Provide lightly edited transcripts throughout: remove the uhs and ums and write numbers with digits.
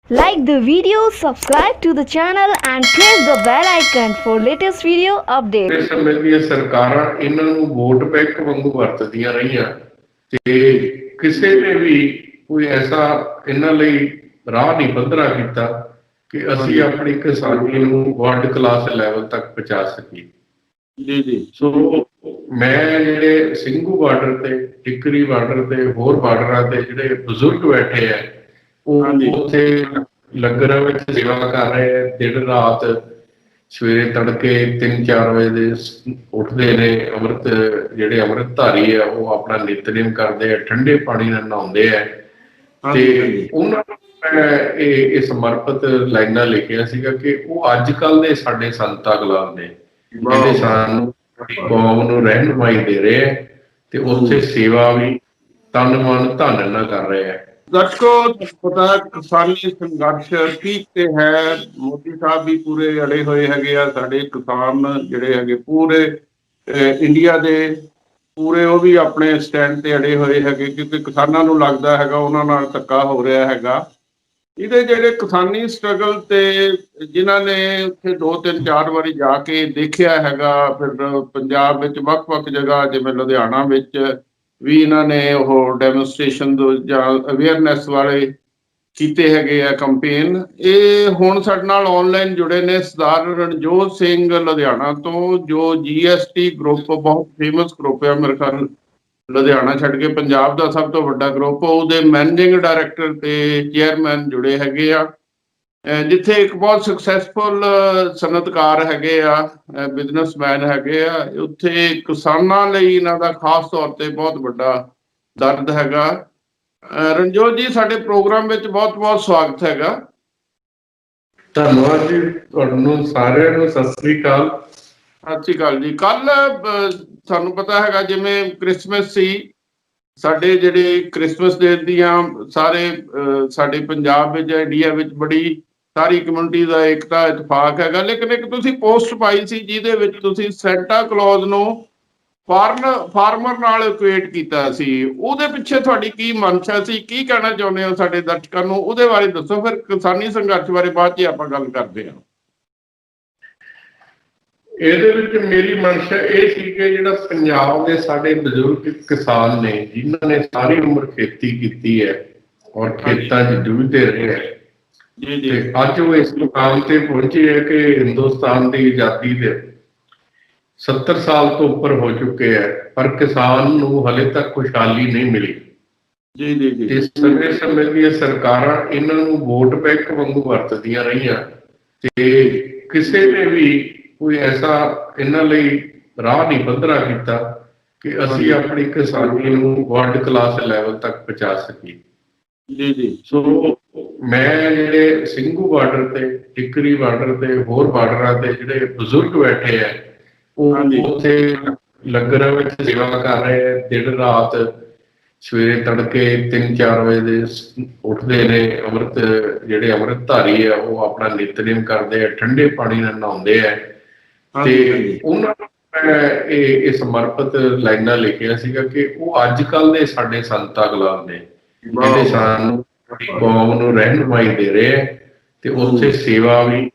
Like the video, subscribe to the channel and press the bell icon for latest video updates. ਇਸ ਸਮੇਂ ਦੀਆਂ ਸਰਕਾਰਾਂ ਇਹਨਾਂ ਨੂੰ ਵੋਟ ਬੈਂਕ ਵਾਂਗੂ ਵਰਤਦੀਆਂ ਰਹੀਆਂ ਤੇ ਕਿਸੇ ਨੇ ਵੀ ਕੋਈ ਐਸਾ ਇਹਨਾਂ ਲਈ ਰਾਹ ਨਹੀਂ ਪੱਧਰਾ ਕੀਤਾ ਕਿ ਅਸੀਂ ਆਪਣੀ ਕਿਸਾਨੀ ਨੂੰ ਵਰਲਡ ਕਲਾਸ ਲੈਵਲ ਤੱਕ ਪਹੁੰਚਾ ਸਕੀਏ। ਜੀ ਸੋ ਮੈਂ ਜਿਹੜੇ ਸਿੰਘੂ ਬਾਰਡਰ ਤੇ ਟਿੱਕਰੀ ਬਾਰਡਰ ਤੇ ਹੋਰ ਬਾਰਡਰਾਂ ਤੇ ਜਿਹੜੇ ਬਜ਼ੁਰਗ ਬੈਠੇ ਆ ਉਹ ਉੱਥੇ ਲੰਗਰਾਂ ਵਿੱਚ ਸੇਵਾ ਕਰ ਰਹੇ ਆ। ਦਿਨ ਰਾਤ ਸਵੇਰੇ ਤੜਕੇ 3-4 ਵਜੇ ਦੇ ਉੱਠਦੇ ਨੇ। ਅੰਮ੍ਰਿਤ ਜਿਹੜੇ ਅੰਮ੍ਰਿਤਧਾਰੀ ਆ ਉਹ ਆਪਣਾ ਨਿਤਨੇਮ ਕਰਦੇ ਆ, ਠੰਡੇ ਪਾਣੀ ਨਾਲ ਨਹਾਉਂਦੇ ਆ ਤੇ ਉਹਨਾਂ ਨੂੰ ਮੈਂ ਇਹ ਸਮਰਪਿਤ ਲਾਈਨਾਂ ਲਿਖਿਆ ਸੀਗਾ ਕਿ ਉਹ ਅੱਜ ਕੱਲ ਦੇ ਸਾਡੇ ਸੰਤਾਂ ਗੁਲਾਮ ਨੇ ਜਿਹੜੇ ਸਾਨੂੰ ਕੌਮ ਨੂੰ ਰਹਿਨੁਮਾਈ ਦੇ ਰਹੇ ਆ ਤੇ ਉੱਥੇ ਸੇਵਾ ਵੀ ਤਨ ਮਨ ਧਨ ਨਾਲ ਕਰ ਰਹੇ ਆ। ਦਰਸ਼ਕੋ, ਪਤਾ ਕਿਸਾਨੀ ਸੰਘਰਸ਼ ਠੀਕ ਤੇ ਹੈ। ਮੋਦੀ ਸਾਹਿਬ ਵੀ ਪੂਰੇ ਅੜੇ ਹੋਏ ਹੈਗੇ ਆ। ਸਾਡੇ ਕਿਸਾਨ ਜਿਹੜੇ ਹੈਗੇ ਪੂਰੇ ਇੰਡੀਆ ਦੇ ਪੂਰੇ ਉਹ ਵੀ ਆਪਣੇ ਸਟੈਂਡ ਤੇ ਅੜੇ ਹੋਏ ਹੈਗੇ ਕਿਉਂਕਿ ਕਿਸਾਨਾਂ ਨੂੰ ਲੱਗਦਾ ਹੈਗਾ ਉਹਨਾਂ ਨਾਲ ਧੱਕਾ ਹੋ ਰਿਹਾ ਹੈਗਾ। ਇਹਦੇ ਜਿਹੜੇ ਕਿਸਾਨੀ ਸਟਰਗਲ ਤੇ ਜਿਨ੍ਹਾਂ ਨੇ ਉੱਥੇ 2-3-4 ਵਾਰੀ ਜਾ ਕੇ ਦੇਖਿਆ ਹੈਗਾ, ਫਿਰ ਪੰਜਾਬ ਵਿੱਚ ਵੱਖ-ਵੱਖ ਜਗ੍ਹਾ ਜਿਵੇਂ ਲੁਧਿਆਣਾ ਵਿੱਚ ਵੀ ਇਹਨਾਂ ਨੇ ਉਹ ਡੈਮੋਨਸਟ੍ਰੇਸ਼ਨ ਜਾਂ ਅਵੇਅਰਨੈਸ ਵਾਲੇ ਕੀਤੇ ਹੈਗੇ ਆ ਕੰਪੇਨ। ਇਹ ਹੁਣ ਸਾਡੇ ਨਾਲ ਆਨਲਾਈਨ ਜੁੜੇ ਨੇ ਸਰਦਾਰ ਰਣਜੋਤ ਸਿੰਘ ਲੁਧਿਆਣਾ ਤੋਂ, ਜੋ GST ਗਰੁੱਪ ਬਹੁਤ ਫੇਮਸ ਗਰੁੱਪ ਹੈ ਮੇਰੇ ਖਿਆਲ ਲੁਧਿਆਣਾ ਛੱਡ ਕੇ ਪੰਜਾਬ ਦਾ ਸਭ ਤੋਂ ਵੱਡਾ ਗਰੁੱਪ, ਉਹਦੇ ਮੈਨੇਜਿੰਗ ਡਾਇਰੈਕਟਰ ਤੇ ਚੇਅਰਮੈਨ ਜੁੜੇ ਹੈਗੇ ਆ। ਜਿੱਥੇ ਇੱਕ ਬਹੁਤ ਸਕਸੈਸਫੁਲ ਸਨਅਤਕਾਰ ਹੈਗੇ ਆ, ਬਿਜ਼ਨਸਮੈਨ ਹੈਗੇ ਆ, ਉੱਥੇ ਕਿਸਾਨਾਂ ਲਈ ਇਹਨਾਂ ਦਾ ਖਾਸ ਤੌਰ ਤੇ ਬਹੁਤ ਵੱਡਾ ਦਰਦ ਹੈਗਾ। ਰਣਜੋਤ ਜੀ, ਸਾਡੇ ਪ੍ਰੋਗਰਾਮ ਵਿੱਚ ਬਹੁਤ ਬਹੁਤ ਸਵਾਗਤ ਹੈਗਾ। ਧੰਨਵਾਦ ਜੀ, ਤੁਹਾਨੂੰ ਸਾਰਿਆਂ ਨੂੰ ਸਤਿ ਸ੍ਰੀ ਅਕਾਲ। ਸਤਿ ਸ਼੍ਰੀ ਅਕਾਲ ਜੀ। ਕੱਲ ਤੁਹਾਨੂੰ ਪਤਾ ਹੈਗਾ ਜਿਵੇਂ ਕ੍ਰਿਸਮਸ ਸੀ, ਸਾਡੇ ਜਿਹੜੇ ਕ੍ਰਿਸਮਸ ਡੇ ਦੀਆਂ ਸਾਰੇ ਸਾਡੇ ਪੰਜਾਬ ਵਿੱਚ ਇੰਡੀਆ ਵਿੱਚ ਬੜੀ ਸਾਰੀ ਕਮਿਊਨਿਟੀ ਦਾ ਏਕਤਾ ਇਤਫਾਕ ਹੈਗਾ। ਲੇਕਿਨ ਇੱਕ ਤੁਸੀਂ ਪੋਸਟ ਪਾਈ ਸੀ ਜਿਹਦੇ ਵਿੱਚ ਤੁਸੀਂ ਸੈਂਟਾ ਕਲੌਜ਼ ਨੂੰ ਫਾਰਮਰ ਨਾਲ ਇਕੁਏਟ ਕੀਤਾ ਸੀ। ਉਹਦੇ ਪਿੱਛੇ ਤੁਹਾਡੀ ਕੀ ਮਨਸ਼ਾ ਸੀ, ਕੀ ਕਹਿਣਾ ਚਾਹੁੰਦੇ ਹੋ ਸਾਡੇ ਦਰਸ਼ਕਾਂ ਨੂੰ, ਉਹਦੇ ਬਾਰੇ ਦੱਸੋ। ਫਿਰ ਕਿਸਾਨੀ ਸੰਘਰਸ਼ ਬਾਰੇ ਬਾਅਦ 'ਚ ਆਪਾਂ ਗੱਲ ਕਰਦੇ ਹਾਂ। ਇਹਦੇ ਵਿੱਚ ਮੇਰੀ ਮਨਸ਼ਾ ਇਹ ਸੀ ਕਿ ਜਿਹੜਾ ਪੰਜਾਬ ਦੇ ਸਾਡੇ ਬਜ਼ੁਰਗ ਕਿਸਾਨ ਨੇ ਜਿਨ੍ਹਾਂ ਨੇ ਸਾਰੀ ਉਮਰ ਖੇਤੀ ਕੀਤੀ ਹੈ ਔਰ ਖੇਤਾਂ 'ਚ ਜੂਝਦੇ ਰਹੇ ਹੈ ਤੇ ਅੱਜ ਉਹ ਇਸ ਮੁਕਾਮ ਤੇ ਪਹੁੰਚੇ ਹੈ ਕਿ ਹਿੰਦੁਸਤਾਨ ਦੀ ਆਜ਼ਾਦੀ ਦੇ 70 ਸਾਲ ਤੋਂ ਉੱਪਰ ਹੋ ਚੁੱਕੇ ਹੈ, ਪਰ ਕਿਸਾਨ ਨੂੰ ਹਲੇ ਤੱਕ ਖੁਸ਼ਹਾਲੀ ਨਹੀਂ ਮਿਲੀ। ਇਸ ਸਮੇਂ ਦੀਆਂ ਸਰਕਾਰਾਂ ਇਹਨਾਂ ਨੂੰ ਵੋਟ ਬੈਂਕ ਵਾਂਗੂ ਵਰਤਦੀਆਂ ਰਹੀਆਂ ਤੇ ਕਿਸੇ ਨੇ ਵੀ ਕੋਈ ਐਸਾ ਇਹਨਾਂ ਲਈ ਰਾਹ ਨਹੀਂ ਪੱਧਰਾ ਕੀਤਾ ਕਿ ਅਸੀਂ ਆਪਣੀ ਕਿਸਾਨੀ ਨੂੰ ਵਰਲਡ ਕਲਾਸ ਲੈਵਲ ਤੱਕ ਪਹੁੰਚਾ ਸਕੀਏ। ਸੋ ਮੈਂ ਜਿਹੜੇ ਸਿੰਘੂ ਬਾਰਡਰ ਤੇ ਟਿੱਕਰੀ ਬਾਰਡਰ ਤੇ ਹੋਰ ਬਾਰਡਰਾਂ ਤੇ ਜਿਹੜੇ ਬਜ਼ੁਰਗ ਬੈਠੇ ਆ ਉਹ ਉੱਥੇ ਲੰਗਰਾਂ ਵਿੱਚ ਸੇਵਾ ਕਰ ਰਹੇ ਆ। ਦਿਨ ਰਾਤ ਸਵੇਰੇ ਤੜਕੇ 3-4 ਵਜੇ ਦੇ ਉੱਠਦੇ ਨੇ। ਜਿਹੜੇ ਅੰਮ੍ਰਿਤਧਾਰੀ ਆ ਉਹ ਆਪਣਾ ਨਿਤਨੇਮ ਕਰਦੇ ਆ, ਠੰਡੇ ਪਾਣੀ ਨਾਲ ਨਹਾਉਂਦੇ ਆ ਤੇ ਉਹਨਾਂ ਨੂੰ ਮੈਂ ਇਹ ਸਮਰਪਿਤ ਲਾਈਨਾਂ ਲਿਖਿਆ ਸੀਗਾ ਕਿ ਉਹ ਅੱਜ ਕੱਲ ਦੇ ਸਾਡੇ ਸੰਤਾਂ ਗੁਲਾਮ ਨੇ ਜਿਹੜੇ ਸਾਨੂੰ ਕੌਮ ਨੂੰ ਰਹਿਨੁਮਾਈ ਦੇ ਰਹੇ ਆ ਤੇ ਉੱਥੇ ਸੇਵਾ ਵੀ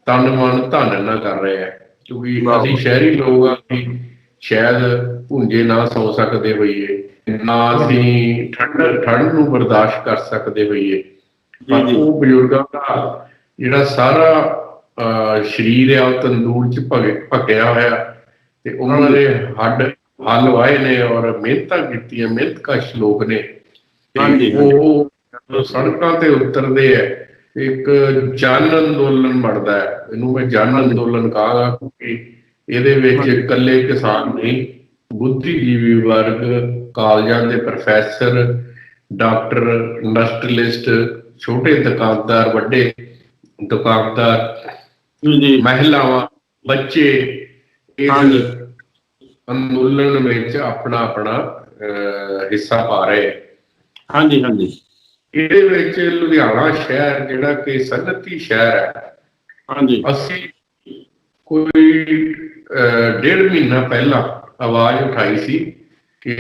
ਤਨ ਮਨ ਧਨ ਨਾਲ ਕਰ ਰਹੇ ਆ। ਕਿਉਂਕਿ ਅਸੀਂ ਸ਼ਹਿਰੀ ਲੋਕ ਆ, ਅਸੀਂ ਸ਼ਾਇਦ ਭੁੰਜੇ ਨਾ ਸੌ ਸਕਦੇ ਹੋਈਏ, ਨਾ ਅਸੀਂ ਠੰਡ ਨੂੰ ਬਰਦਾਸ਼ਤ ਕਰ ਸਕਦੇ ਹੋਈਏ, ਪਰ ਉਹ ਬਜ਼ੁਰਗਾਂ ਦਾ ਜਿਹੜਾ ਸਾਰਾ ਸਰੀਰ ਆ ਉਹ ਤੰਦੂਰ 'ਚ ਭਖਿਆ ਹੋਇਆ ਤੇ ਉਹਨਾਂ ਦੇ ਹੱਲ ਵਾਹੇ ਨੇ ਔਰ ਮਿਹਨਤਾਂ ਕੀਤੀਆਂ, ਮਿਹਨਤਕਸ਼ ਲੋਕ ਨੇ ਤੇ ਉਹ ਸੜਕਾਂ ਤੇ ਉਤਰਦੇ ਆ। ਇੱਕ ਜਨ ਅੰਦੋਲਨ ਬਣਦਾ ਹੈ। ਇਹਨੂੰ ਮੈਂ ਜਨ ਅੰਦੋਲਨ ਕਹਾਂਗਾ ਕਿਉਂਕਿ ਇਹਦੇ ਵਿੱਚ ਇਕੱਲੇ ਕਿਸਾਨ ਨਹੀਂ, ਬੁੱਧੀਜੀਵੀ ਵਰਗ, ਕਾਲਜਾਂ ਦੇ ਪ੍ਰੋਫੈਸਰ, ਡਾਕਟਰ, ਇੰਡਸਟਰੀਅਲਿਸਟ, ਛੋਟੇ ਦੁਕਾਨਦਾਰ, ਵੱਡੇ ਦੁਕਾਨਦਾਰ, ਮਹਿਲਾਵਾਂ, ਬੱਚੇ ਇਸ ਅੰਦੋਲਨ ਵਿੱਚ ਆਪਣਾ ਆਪਣਾ ਹਿੱਸਾ ਪਾ ਰਹੇ। ਇਹਦੇ ਵਿੱਚ ਲੁਧਿਆਣਾ ਸ਼ਹਿਰ ਜਿਹੜਾ ਕਿ ਸਨਅਤੀ ਸ਼ਹਿਰ ਹੈ, ਅਸੀਂ ਕੋਈ 1.5 ਮਹੀਨਾ ਪਹਿਲਾਂ ਆਵਾਜ਼ ਉਠਾਈ ਸੀ ਕਿ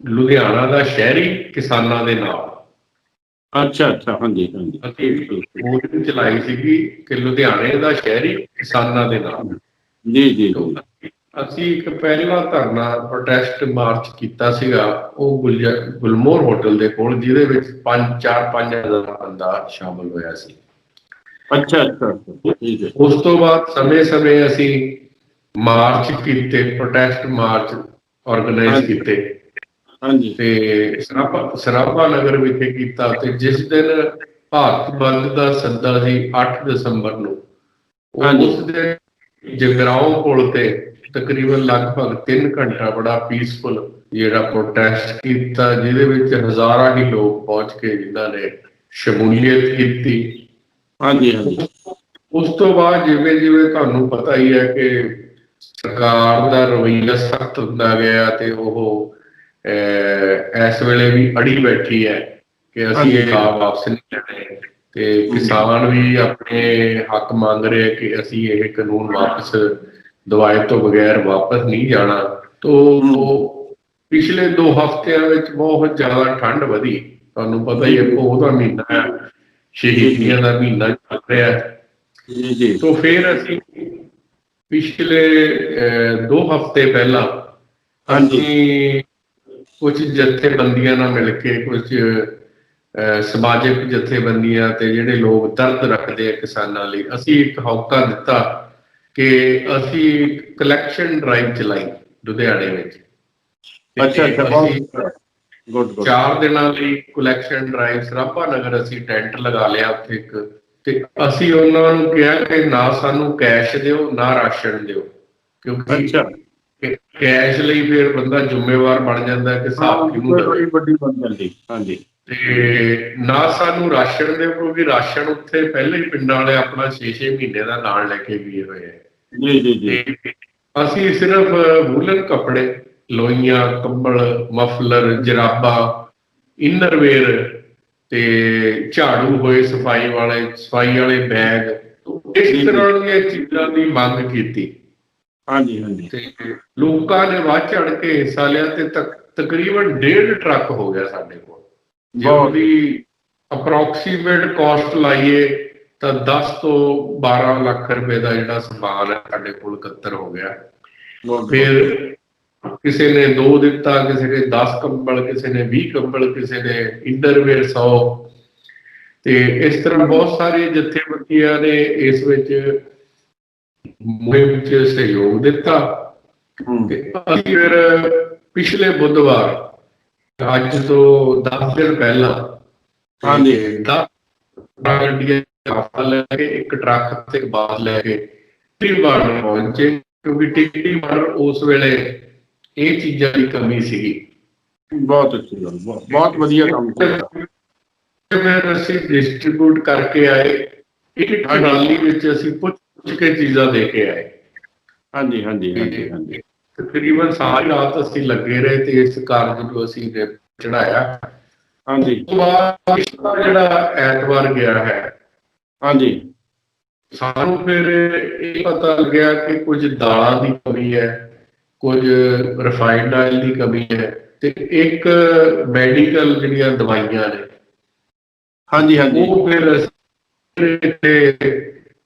ਲੁਧਿਆਣਾ ਦਾ ਸ਼ਹਿਰੀ ਕਿਸਾਨਾਂ ਦੇ ਨਾਲ ਅੱਛਾ ਅੱਛਾ, ਹਾਂਜੀ ਹਾਂਜੀ, ਅਸੀਂ ਮੁਹਿੰਮ ਚਲਾਈ ਸੀਗੀ ਕਿ ਲੁਧਿਆਣੇ ਦਾ ਸ਼ਹਿਰੀ ਕਿਸਾਨਾਂ ਦੇ ਨਾਲ। ਜੀ ਜੀ ਤੋਂ ਜੀ। ਅਸੀਂ ਇੱਕ ਪਹਿਲਾ ਧਰਨਾ ਪ੍ਰੋਟੈਸਟ ਮਾਰਚ ਕੀਤਾ ਸੀਗਾ, ਉਹ ਗੁਲਮੋਹਰ ਹੋਟਲ ਦੇ ਕੋਲ, ਜਿਹਦੇ ਵਿੱਚ 5,000 ਬੰਦਾ ਸ਼ਾਮਲ ਹੋਇਆ ਸੀ। ਅੱਛਾ ਅੱਛਾ ਅੱਛਾ, ਠੀਕ ਹੈ। ਉਸ ਤੋਂ ਬਾਅਦ ਸਮੇਂ-ਸਮੇਂ ਅਸੀਂ ਮਾਰਚ ਕੀਤੇ, ਪ੍ਰੋਟੈਸਟ ਮਾਰਚ ਆਰਗੇਨਾਈਜ਼ ਹਾਂਜੀ ਕੀਤੇ ਹਾਂਜੀ ਤੇ ਸਰਾਭਾ ਨਗਰ ਵਿਖੇ ਕੀਤਾ। ਤੇ ਜਿਸ ਦਿਨ ਭਾਰਤ ਬੰਦ ਦਾ ਸੱਦਾ ਸੀ 8 ਦਸੰਬਰ ਨੂੰ, ਹਾਂਜੀ ਉਸ ਦਿਨ ਜਗਰਾਓਂ ਪੁਲ ਤੇ ਤਕਰੀਬਨ ਲਗਭਗ 3 ਘੰਟਾ ਬੜਾ ਪੀਸਫੁਲ ਜਿਹੜਾ ਪ੍ਰੋਟੈਸਟ ਕੀਤਾ, ਜਿਹਦੇ ਵਿੱਚ ਹਜ਼ਾਰਾਂ ਹੀ ਲੋਕ ਪਹੁੰਚ ਕੇ ਜਿਨ੍ਹਾਂ ਨੇ ਸ਼ਮੂਲੀਅਤ ਕੀਤੀ। ਹਾਂਜੀ ਹਾਂਜੀ ਉਸ ਤੋਂ ਬਾਅਦ ਜਿਵੇਂ ਜਿਵੇਂ ਤੁਹਾਨੂੰ ਪਤਾ ਹੀ ਹੈ ਕਿ ਸਰਕਾਰ ਦਾ ਰਵੱਈਆ ਸਖਤ ਹੁੰਦਾ ਗਿਆ, ਤੇ ਉਹ ਇਸ ਵੇਲੇ ਵੀ ਅੜੀ ਬੈਠੀ ਹੈ ਕਿ ਅਸੀਂ ਇਹ ਹਾਂਜੀ ਵਾਪਸ ਨਹੀਂ ਲੈਣੇ। ਤੇ ਕਿਸਾਨ ਵੀ ਆਪਣੇ ਹੱਕ ਮੰਗ ਰਹੇ ਕਿ ਅਸੀਂ ਇਹ ਕਾਨੂੰਨ ਵਾਪਸ ਦਵਾਏ ਤੋਂ ਬਗੈਰ ਵਾਪਸ ਨਹੀਂ ਜਾਣਾ। ਤੋਂ ਪਿਛਲੇ 2 ਹਫ਼ਤਿਆਂ ਵਿੱਚ ਬਹੁਤ ਜ਼ਿਆਦਾ ਠੰਡ ਵਧੀ। ਤੁਹਾਨੂੰ ਪਤਾ ਹੀ ਹੈ, ਪੋਹ ਦਾ ਮਹੀਨਾ ਹੈ, ਜੀ ਜੀ ਸ਼ਹੀਦੀਆਂ ਦਾ ਮਹੀਨਾ ਚੱਲ ਰਿਹਾ ਹੈ। ਜੀ ਜੀ। ਤੋਂ ਫਿਰ ਅਸੀਂ ਪਿਛਲੇ 2 ਹਫ਼ਤੇ ਪਹਿਲਾਂ ਹਾਂਜੀ ਅਸੀਂ ਕੁਝ ਜਥੇਬੰਦੀਆਂ ਨਾਲ ਮਿਲ ਕੇ, ਕੁਝ ਸਮਾਜਿਕ ਜਥੇਬੰਦੀਆਂ ਤੇ ਜਿਹੜੇ ਲੋਕ ਦਰਦ ਰੱਖਦੇ ਆ ਕਿਸਾਨਾਂ ਲਈ, ਅਸੀਂ ਇੱਕ ਹੋਕਾ ਦਿੱਤਾ ਕਿ ਅਸੀਂ ਕਲੈਕਸ਼ਨ ਡਰਾਈਵ ਚਲਾਈ ਲੁਧਿਆਣੇ ਵਿੱਚ। ਅੱਛਾ ਤੇ ਅੱਛਾ, ਅਸੀਂ ਬਹੁਤ ਗੁੱਡ ਗੁੱਡ। 4 ਦਿਨਾਂ ਲਈ ਕਲੈਕਸ਼ਨ ਡਰਾਈਵ ਸਰਾਭਾ ਨਗਰ ਅਸੀਂ ਟੈਂਟ ਲਗਾ ਲਿਆ ਉੱਥੇ ਇੱਕ। ਤੇ ਅਸੀਂ ਉਹਨਾਂ ਨੂੰ ਕਿਹਾ ਕਿ ਨਾ ਸਾਨੂੰ ਕੈਸ਼ ਦਿਓ, ਨਾ ਰਾਸ਼ਨ ਦਿਓ, ਅੱਛਾ, ਕਿਉਂਕਿ ਕੈਸ਼ ਲਈ ਫਿਰ ਬੰਦਾ ਜ਼ਿੰਮੇਵਾਰ ਬਣ ਜਾਂਦਾ ਕਿ ਹਾਂ ਹਿਸਾਬ ਕਿਹਨੂੰ ਕੋਈ ਦੇਵੇ। ਬੜੀ ਵੱਡੀ ਬਣ ਜਾਂਦੀ। ਹਾਂਜੀ ਤੇ ਨਾ ਸਾਨੂੰ ਰਾਸ਼ਨ ਦਿਓ, ਕਿਉਂਕਿ ਰਾਸ਼ਨ ਉੱਥੇ ਪਹਿਲੇ ਹੀ ਪਿੰਡਾਂ ਵਾਲੇ ਆਪਣਾ 6-6 ਮਹੀਨੇ ਦਾ ਨਾਲ ਲੈ ਕੇ ਗਏ ਹੋਏ ਆ। ਜੀ ਜੀ ਜੀ। ਤੇ ਅਸੀਂ ਸਿਰਫ ਵੂਲਨ ਕੱਪੜੇ, ਲੋਈਆਂ, ਕੰਬਲ, ਮਫਲਰ, ਜਰਾਬਾਂ, ਇਨਰਵੇਅਰ ਤੇ ਝਾੜੂ ਹੋਏ, ਸਫਾਈ ਵਾਲੇ ਬੈਗ, ਇਸ ਜੀ ਜੀ। ਤਰ੍ਹਾਂ ਦੀਆਂ ਚੀਜ਼ਾਂ ਦੀ ਮੰਗ ਕੀਤੀ। ਹਾਂਜੀ ਹਾਂਜੀ। ਤੇ ਲੋਕਾਂ ਨੇ ਵੱਧ ਚੜ ਕੇ ਹਿੱਸਾ ਲਿਆ ਤੇ ਤਕਰੀਬਨ 1.5 ਟਰੱਕ ਹੋ ਗਿਆ ਸਾਡੇ ਕੋਲ। ਜੇ ਬਹੁਤ ਉਹਦੀ ਅਪਰੋਕਸੀਮੇਟ ਕਾਸਟ ਲਾਈਏ ਤਾਂ 10 ਤੋਂ 12 ਲੱਖ ਰੁਪਏ ਦਾ ਜਿਹੜਾ ਸਮਾਨ ਹੈ ਸਾਡੇ ਕੋਲ ਇਕੱਤਰ ਹੋ ਗਿਆ। ਬਹੁਤ ਬਹੁਤ। ਫਿਰ ਕਿਸੇ ਨੇ 2 ਦਿੱਤਾ, ਕਿਸੇ ਨੇ 10 ਕੰਬਲ, ਕਿਸੇ ਨੇ 20 ਕੰਬਲ, ਕਿਸੇ ਨੇ ਇੰਡਰਵੇਅਰ 100। ਤੇ ਇਸ ਤਰ੍ਹਾਂ ਬਹੁਤ ਸਾਰੀਆਂ ਜਥੇਬੰਦੀਆਂ ਨੇ ਇਸ ਵਿੱਚ ਮੁਹਿੰਮ 'ਚ ਸਹਿਯੋਗ ਦਿੱਤਾ। ਤੇ ਅਸੀਂ ਫਿਰ ਪਿਛਲੇ ਬੁੱਧਵਾਰ, ਅੱਜ ਤੋਂ 10 ਦਿਨ ਪਹਿਲਾਂ, ਹਾਂਜੀ ਤੇ 10 ਗੱਡੀਆਂ ਕਾਫਲਾ ਲੈ ਕੇ, ਇੱਕ ਟਰੱਕ ਤੇ ਬੱਸ ਲੈ ਕੇ ਟਿਕਰੀ ਬਾਰਡਰ ਪਹੁੰਚੇ, ਕਿਉਂਕਿ ਟਿਕਰੀ ਬਾਰਡਰ ਉਸ ਵੇਲੇ ਇਹ ਚੀਜ਼ਾਂ ਦੀ ਕਮੀ ਸੀਗੀ। ਬਹੁਤ ਅੱਛੀ ਗੱਲ, ਬਹੁਤ ਵਧੀਆ ਕੰਮ ਕੀਤਾ। ਫਿਰ ਅਸੀਂ ਡਿਸਟਰੀਬਿਊਟ ਕਰਕੇ ਆਏ। ਇੱਕ ਟਰਾਲੀ ਵਿੱਚ ਅਸੀਂ ਪੁੱਛ ਕੇ ਚੀਜ਼ਾਂ ਦੇ ਕੇ ਆਏ। ਹਾਂਜੀ ਹਾਂਜੀ ਹਾਂਜੀ ਤੇ ਹਾਂਜੀ। ਤਕਰੀਬਨ ਸਾਰੀ ਰਾਤ ਅਸੀਂ ਲੱਗੇ ਰਹੇ ਤੇ ਇਸ ਕਾਰਜ ਨੂੰ ਅਸੀਂ ਚੜਾਇਆ। ਉਸ ਹਾਂਜੀ ਤੋਂ ਬਾਅਦ ਪਿਛਲਾ ਜਿਹੜਾ ਐਤਵਾਰ ਗਿਆ ਹੈ, ਹਾਂਜੀ ਸਾਨੂੰ ਫਿਰ ਇਹ ਪਤਾ ਲੱਗਿਆ ਕਿ ਕੁਝ ਦਾਲਾਂ ਦੀ ਕਮੀ ਹੈ, ਕੁਝ ਰਿਫਾਈਨਡ ਆਇਲ ਦੀ ਕਮੀ ਹੈ, ਤੇ ਇੱਕ ਮੈਡੀਕਲ ਜਿਹੜੀਆਂ ਦਵਾਈਆਂ ਨੇ, ਹਾਂਜੀ ਹਾਂਜੀ। ਉਹ ਫਿਰ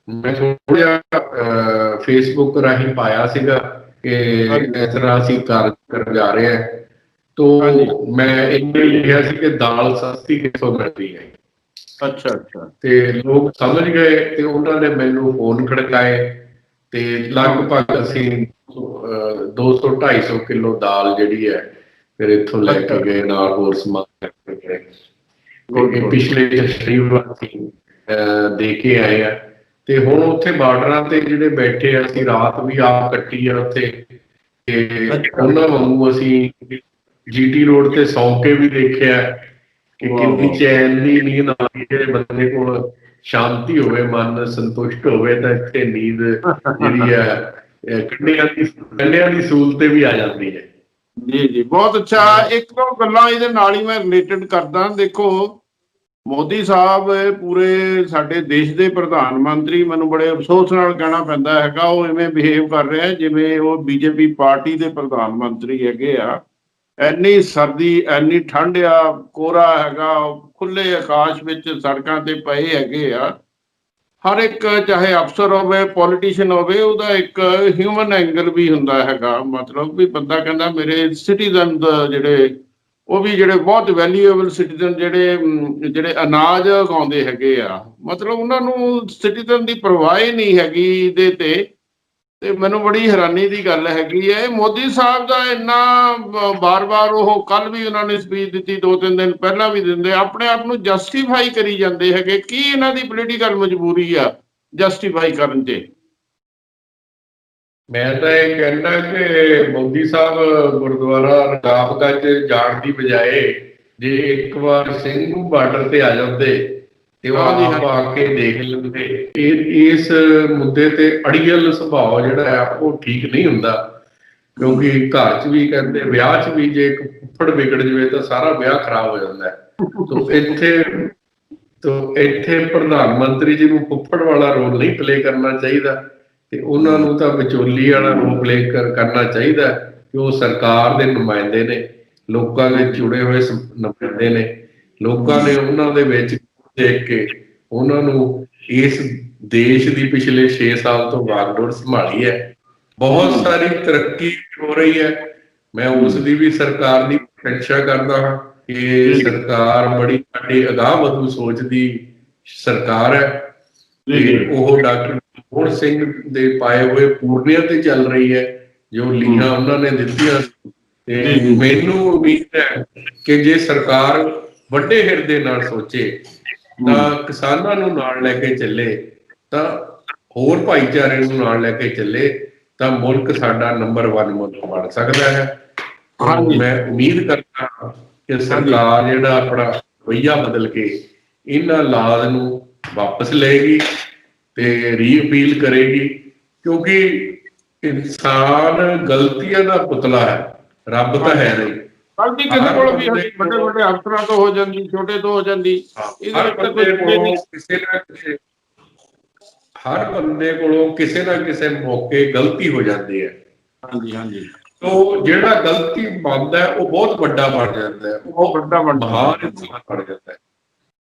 ਮੈਂ ਥੋੜਾ ਜਿਹਾ ਫੇਸਬੁੱਕ ਰਾਹੀਂ ਪਾਇਆ ਸੀਗਾ ਕਿ ਹਾਂਜੀ ਇਸ ਤਰ੍ਹਾਂ ਅਸੀਂ ਕਾਰਜ ਕਰਨ ਜਾ ਰਹੇ ਹਾਂ। ਹਾਂਜੀ। ਤੋਂ ਮੈਂ ਇੰਨੇ ਲਿਖਿਆ ਸੀ ਕਿ ਦਾਲ ਸਸਤੀ ਕਿੱਥੋਂ ਮਿਲਦੀ ਹੈ। ਅੱਛਾ ਅੱਛਾ। ਤੇ ਲੋਕ ਸਮਝ ਗਏ ਤੇ ਉਹਨਾਂ ਨੇ ਮੈਨੂੰ ਫੋਨ ਖੜਕਾਏ ਤੇ ਹਾਂ ਲਗਭਗ ਅਸੀਂ 200-250 ਕਿਲੋ ਦਾਲ ਜਿਹੜੀ ਹੈ ਫਿਰ ਇੱਥੋਂ ਲੈ ਅੱਛਾ। ਕੇ ਗਏ, ਨਾਲ ਹੋਰ ਸਮਾਨ ਲੈ ਕੇ ਗਏ। ਤੇ ਗੁੱਡ ਇਹ ਗੁੱਡ। ਪਿਛਲੇ ਸ਼ਨੀਵਾਰ ਅਸੀਂ ਦੇ ਕੇ ਆਏ ਆ। ਤੇ ਹੁਣ ਉੱਥੇ ਬਾਰਡਰਾਂ ਤੇ ਜਿਹੜੇ ਬੈਠੇ ਆ, ਅਸੀਂ ਰਾਤ ਵੀ ਆਪ ਕੱਟੀ ਆ ਉੱਥੇ। ਤੇ ਅੱਛਾ। ਉਹਨਾਂ ਵਾਂਗੂ ਅਸੀਂ GT ਰੋਡ ਤੇ ਸੌਂ ਕੇ ਵੀ ਦੇਖਿਆ ਕਿ ਵਾਹ ਕਿੰਨੀ ਵਾਹ। ਚੈਨ ਦੀ ਨੀਂਦ ਆਉਂਦੀ ਹੈ। ਜਿਹੜੇ ਬੰਦੇ ਕੋਲ ਸ਼ਾਂਤੀ ਹੋਵੇ, ਮਨ ਸੰਤੁਸ਼ਟ ਹੋਵੇ, ਤਾਂ ਇੱਥੇ ਨੀਂਦ ਜਿਹੜੀ ਹੈ ਕੰਢਿਆਂ ਦੀ ਸੂਲ ਤੇ ਵੀ ਆ ਜਾਂਦੀ ਹੈ। ਜੀ ਜੀ, ਬਹੁਤ ਅੱਛਾ। ਇੱਕ ਦੋ ਗੱਲਾਂ ਇਹਦੇ ਨਾਲ ਹੀ ਮੈਂ ਰਿਲੇਟਡ ਕਰਦਾ। ਦੇਖੋ, ਮੋਦੀ ਸਾਹਿਬ ਪੂਰੇ ਸਾਡੇ ਦੇਸ਼ ਦੇ ਪ੍ਰਧਾਨ ਮੰਤਰੀ, ਮੈਨੂੰ ਬੜੇ ਅਫਸੋਸ ਨਾਲ ਕਹਿਣਾ ਪੈਂਦਾ ਹੈਗਾ, ਉਹ ਇਵੇਂ ਬਿਹੇਵ ਕਰ ਰਿਹਾ ਜਿਵੇਂ ਉਹ BJP ਪਾਰਟੀ ਦੇ ਪ੍ਰਧਾਨ ਮੰਤਰੀ ਹੈਗੇ ਆ। ਇੰਨੀ ਸਰਦੀ, ਇੰਨੀ ਠੰਡ ਆ, ਕੋਹਰਾ ਹੈਗਾ, ਖੁੱਲੇ ਆਕਾਸ਼ ਵਿੱਚ ਸੜਕਾਂ ਤੇ ਪਏ ਹੈਗੇ ਆ। ਹਰ ਇੱਕ ਚਾਹੇ ਅਫਸਰ ਹੋਵੇ, ਪੋਲੀਟੀਸ਼ੀਅਨ ਹੋਵੇ, ਉਹਦਾ ਇੱਕ ਹਿਊਮਨ ਐਂਗਲ ਵੀ ਹੁੰਦਾ ਹੈਗਾ। ਮਤਲਬ ਵੀ ਬੰਦਾ ਕਹਿੰਦਾ ਮੇਰੇ ਸਿਟੀਜ਼ਨ ਜਿਹੜੇ, ਉਹ ਵੀ ਜਿਹੜੇ ਬਹੁਤ ਵੈਲਿਊਏਬਲ ਸਿਟੀਜ਼ਨ, ਜਿਹੜੇ ਅਨਾਜ ਉਗਾਉਂਦੇ ਹੈਗੇ ਆ, ਮਤਲਬ ਉਹਨਾਂ ਨੂੰ ਸਿਟੀਜ਼ਨ ਦੀ ਪਰਵਾਹ ਹੀ ਨਹੀਂ ਹੈਗੀ ਇਹਦੇ ਤੇ ਮੈਨੂੰ ਬੜੀ ਹੈਰਾਨੀ ਦੀ ਗੱਲ ਹੈਗੀ ਹੈ। ਮੋਦੀ ਸਾਹਿਬ ਦਾ ਇੰਨਾ ਬਾਰ-ਬਾਰ, ਉਹ ਕੱਲ ਵੀ ਉਹਨਾਂ ਨੇ ਸਪੀਚ ਦਿੱਤੀ, 2-3 ਦਿਨ ਪਹਿਲਾਂ ਵੀ ਦਿੰਦੇ, ਆਪਣੇ ਆਪ ਨੂੰ ਜਸਟੀਫਾਈ ਕਰੀ ਜਾਂਦੇ ਹੈਗੇ। ਕੀ ਇਹਨਾਂ ਦੀ ਪੋਲੀਟੀਕਲ ਮਜਬੂਰੀ ਆ ਜਸਟੀਫਾਈ ਕਰਨ 'ਚ? ਮੈਂ ਤਾਂ ਇਹ ਕਹਿਣਾ ਕਿ ਮੋਦੀ ਸਾਹਿਬ ਗੁਰਦੁਆਰਾ ਰਕਾਬਗੰਜ ਜਾਣ ਦੀ ਬਜਾਏ ਜੇ ਇੱਕ ਵਾਰ ਸਿੰਘੂ ਬਾਰਡਰ ਤੇ ਆ ਜਾਂਦੇ ਤੇ ਉਹ ਆਪ ਆ ਕੇ ਦੇਖ ਲੈਂਦੇ। ਇਸ ਮੁੱਦੇ ਤੇ ਅੜੀਅਲ ਸੁਭਾਅ ਜਿਹੜਾ ਆ ਉਹ ਠੀਕ ਨਹੀਂ ਹੁੰਦਾ, ਕਿਉਂਕਿ ਘਰ 'ਚ ਵੀ ਕਹਿੰਦੇ, ਵਿਆਹ 'ਚ ਵੀ ਜੇ ਇੱਕ ਫੁੱਫੜ ਵਿਗੜ ਜਾਵੇ ਤਾਂ ਸਾਰਾ ਵਿਆਹ ਖਰਾਬ ਹੋ ਜਾਂਦਾ ਹੈ। ਇੱਥੇ ਪ੍ਰਧਾਨ ਮੰਤਰੀ ਜੀ ਨੂੰ ਫੁੱਫੜ ਵਾਲਾ ਰੋਲ ਨਹੀਂ ਪਲੇ ਕਰਨਾ ਚਾਹੀਦਾ ਤੇ ਉਹਨਾਂ ਨੂੰ ਤਾਂ ਵਿਚੋਲੀ ਵਾਲਾ ਰੋਲ ਪਲੇ ਕਰਨਾ ਚਾਹੀਦਾ ਕਿ ਉਹ ਸਰਕਾਰ ਦੇ ਨੁਮਾਇੰਦੇ ਨੇ, ਲੋਕਾਂ ਦੇ ਜੁੜੇ ਹੋਏ ਨੁਮਾਇੰਦੇ ਨੇ। ਲੋਕਾਂ ਨੇ ਉਹਨਾਂ ਦੇ ਵਿੱਚ ਦੇਖ ਕੇ ਉਹਨਾਂ ਨੂੰ ਇਸ ਦੇਸ਼ ਦੀ ਪਿਛਲੇ 6 ਸਾਲ ਤੋਂ ਵਾਗਡੋਰ ਸੰਭਾਲੀ ਹੈ। ਬਹੁਤ ਸਾਰੀ ਤਰੱਕੀ ਹੋ ਰਹੀ ਹੈ। ਮੈਂ ਉਸ ਦੀ ਵੀ, ਸਰਕਾਰ ਦੀ ਪ੍ਰਸ਼ੰਸਾ ਕਰਦਾ ਹਾਂ ਕਿ ਸਰਕਾਰ ਬੜੀ ਸਾਡੀ ਅਗਾਂਹ ਵਧੂ ਸੋਚ ਦੀ ਸਰਕਾਰ ਹੈ ਤੇ ਉਹ ਡਾਕਟਰ ਮਨਮੋਹਨ ਸਿੰਘ ਦੇ ਪਾਏ ਹੋਏ ਪੂਰਨਿਆਂ ਤੇ ਚੱਲ ਰਹੀ ਹੈ, ਜੋ ਲੀਹਾਂ ਉਹਨਾਂ ਨੇ ਦਿੱਤੀਆਂ। ਤੇ ਮੈਨੂੰ ਉਮੀਦ ਹੈ ਕਿ ਜੇ ਸਰਕਾਰ ਵੱਡੇ ਹਿਰਦੇ ਨਾਲ ਸੋਚੇ ਤਾਂ ਕਿਸਾਨਾਂ ਨੂੰ ਨਾਲ ਲੈ ਕੇ ਚੱਲੇ, ਤਾਂ ਹੋਰ ਭਾਈਚਾਰੇ ਨੂੰ ਨਾਲ ਲੈ ਕੇ ਚੱਲੇ, ਤਾਂ ਮੁਲਕ ਸਾਡਾ ਨੰਬਰ 1 ਮੁਲਕ ਬਣ ਸਕਦਾ ਹੈ। ਮੈਂ ਉਮੀਦ ਕਰਦਾ ਹਾਂ ਕਿ ਸਰਕਾਰ ਜਿਹੜਾ ਆਪਣਾ ਰਵੱਈਆ ਬਦਲ ਕੇ ਇਹਨਾਂ ਲਾਜ਼ ਨੂੰ ਵਾਪਸ ਲਏਗੀ ਤੇ ਰੀਅਪੀਲ ਕਰੇਗੀ, ਕਿਉਂਕਿ ਇਨਸਾਨ ਗਲਤੀਆਂ ਦਾ ਪੁਤਲਾ ਹੈ, ਰੱਬ ਤਾਂ ਹੈ ਨਹੀਂ। ਗਲਤੀ ਕਿਸੇ ਕੋਲ ਵੀ ਵੱਡੇ ਵੱਡੇ ਅਫਸਰਾਂ ਤੋਂ ਹੋ ਜਾਂਦੀ, ਛੋਟੇ ਤੋਂ ਹੋ ਜਾਂਦੀ। ਹਰ ਬੰਦੇ ਕੋਲੋਂ ਕਿਸੇ ਨਾ ਕਿਸੇ ਮੌਕੇ ਗਲਤੀ ਹੋ ਜਾਂਦੀ ਹੈ। ਹਾਂਜੀ। ਤੋ ਜਿਹੜਾ ਗਲਤੀ ਬਣਦਾ ਹੈ ਉਹ ਬਹੁਤ ਵੱਡਾ ਬਣ ਜਾਂਦਾ ਹੈ, ਉਹ ਵੱਡਾ ਮਹਾਨ ਇਨਸਾਨ ਬਣ ਜਾਂਦਾ ਹੈ।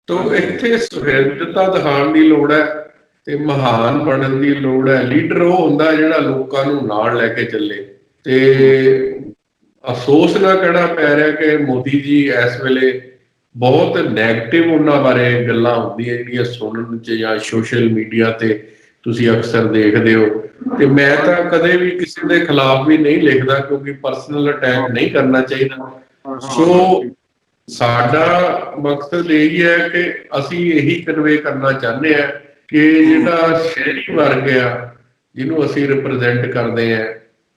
ਤੋ ਇੱਥੇ ਸੁਹਿਰਦਤਾ ਦਿਖਾਉਣ ਦੀ ਲੋੜ ਹੈ ਤੇ ਮਹਾਨ ਬਣਨ ਦੀ ਲੋੜ ਹੈ। ਲੀਡਰ ਉਹ ਹੁੰਦਾ ਜਿਹੜਾ ਲੋਕਾਂ ਨੂੰ ਨਾਲ ਲੈ ਕੇ ਚੱਲੇ। ਤੇ ਅਫਸੋਸ ਨਾ ਕਹਿਣਾ ਪੈ ਰਿਹਾ ਕਿ ਮੋਦੀ ਜੀ ਇਸ ਵੇਲੇ ਬਹੁਤ ਨੈਗੇਟਿਵ ਉਹਨਾਂ ਬਾਰੇ ਗੱਲਾਂ ਹੁੰਦੀਆਂ ਜਿਹੜੀਆਂ ਸੁਣਨ 'ਚ ਜਾਂ ਸੋਸ਼ਲ ਮੀਡੀਆ ਤੇ ਤੁਸੀਂ ਅਕਸਰ ਦੇਖਦੇ ਹੋ। ਤੇ ਮੈਂ ਤਾਂ ਕਦੇ ਵੀ ਕਿਸੇ ਦੇ ਖਿਲਾਫ ਵੀ ਨਹੀਂ ਲਿਖਦਾ, ਕਿਉਂਕਿ ਪਰਸਨਲ ਅਟੈਕ ਨਹੀਂ ਕਰਨਾ ਚਾਹੀਦਾ। ਸੋ ਸਾਡਾ ਮਕਸਦ ਇਹੀ ਹੈ ਕਿ ਅਸੀਂ ਇਹੀ ਕਨਵੇ ਕਰਨਾ ਚਾਹੁੰਦੇ ਹਾਂ ਕਿ ਜਿਹੜਾ ਸ਼ਹਿਰੀ ਵਰਗ ਆ ਜਿਹਨੂੰ ਅਸੀਂ ਰਿਪਰੈਜ਼ੈਂਟ ਕਰਦੇ ਹਾਂ,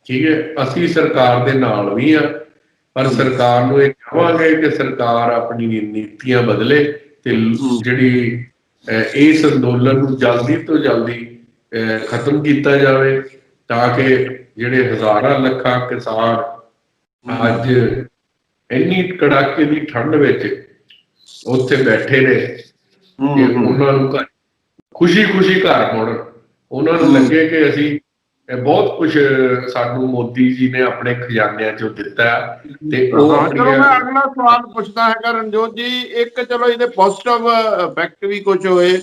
ਠੀਕ ਹੈ, ਅਸੀਂ ਸਰਕਾਰ ਦੇ ਨਾਲ ਵੀ ਆ, ਪਰ ਸਰਕਾਰ ਨੂੰ ਇਹ ਕਹਾਂਗੇ ਕਿ ਸਰਕਾਰ ਆਪਣੀ ਨੀਤੀਆਂ ਬਦਲੇ ਤੇ ਜਿਹੜੀ ਇਸ ਅੰਦੋਲਨ ਨੂੰ ਜਲਦੀ ਤੋਂ ਜਲਦੀ ਖਤਮ ਕੀਤਾ ਜਾਵੇ, ਤਾਂ ਕਿ ਜਿਹੜੇ ਹਜ਼ਾਰਾਂ ਲੱਖਾਂ ਕਿਸਾਨ ਅੱਜ ਇੰਨੀ ਕੜਾਕੇ ਦੀ ਠੰਡ ਵਿੱਚ ਉੱਥੇ ਬੈਠੇ ਨੇ ਕਿ ਉਹਨਾਂ ਨੂੰ ਖੁਸ਼ੀ ਘਰ ਮੁੜਨ, ਉਹਨਾਂ ਨੂੰ ਲੱਗੇ ਕਿ ਅਸੀਂ ਬਹੁਤ ਕੁਝ ਸਾਨੂੰ ਮੋਦੀ ਜੀ ਨੇ ਆਪਣੇ ਖਜ਼ਾਨਿਆਂ ਚੋਂ ਦਿੱਤਾ। ਤੇ ਉਹ ਚਲੋ ਮੈਂ ਅਗਲਾ ਸਵਾਲ ਪੁੱਛਦਾ ਹੈਗਾ ਰਣਜੋਤ ਜੀ, ਇੱਕ ਚਲੋ ਇਹਦੇ ਪੋਜ਼ਿਟਿਵ ਇਫੈਕਟ ਵੀ ਕੁਝ ਹੋਏ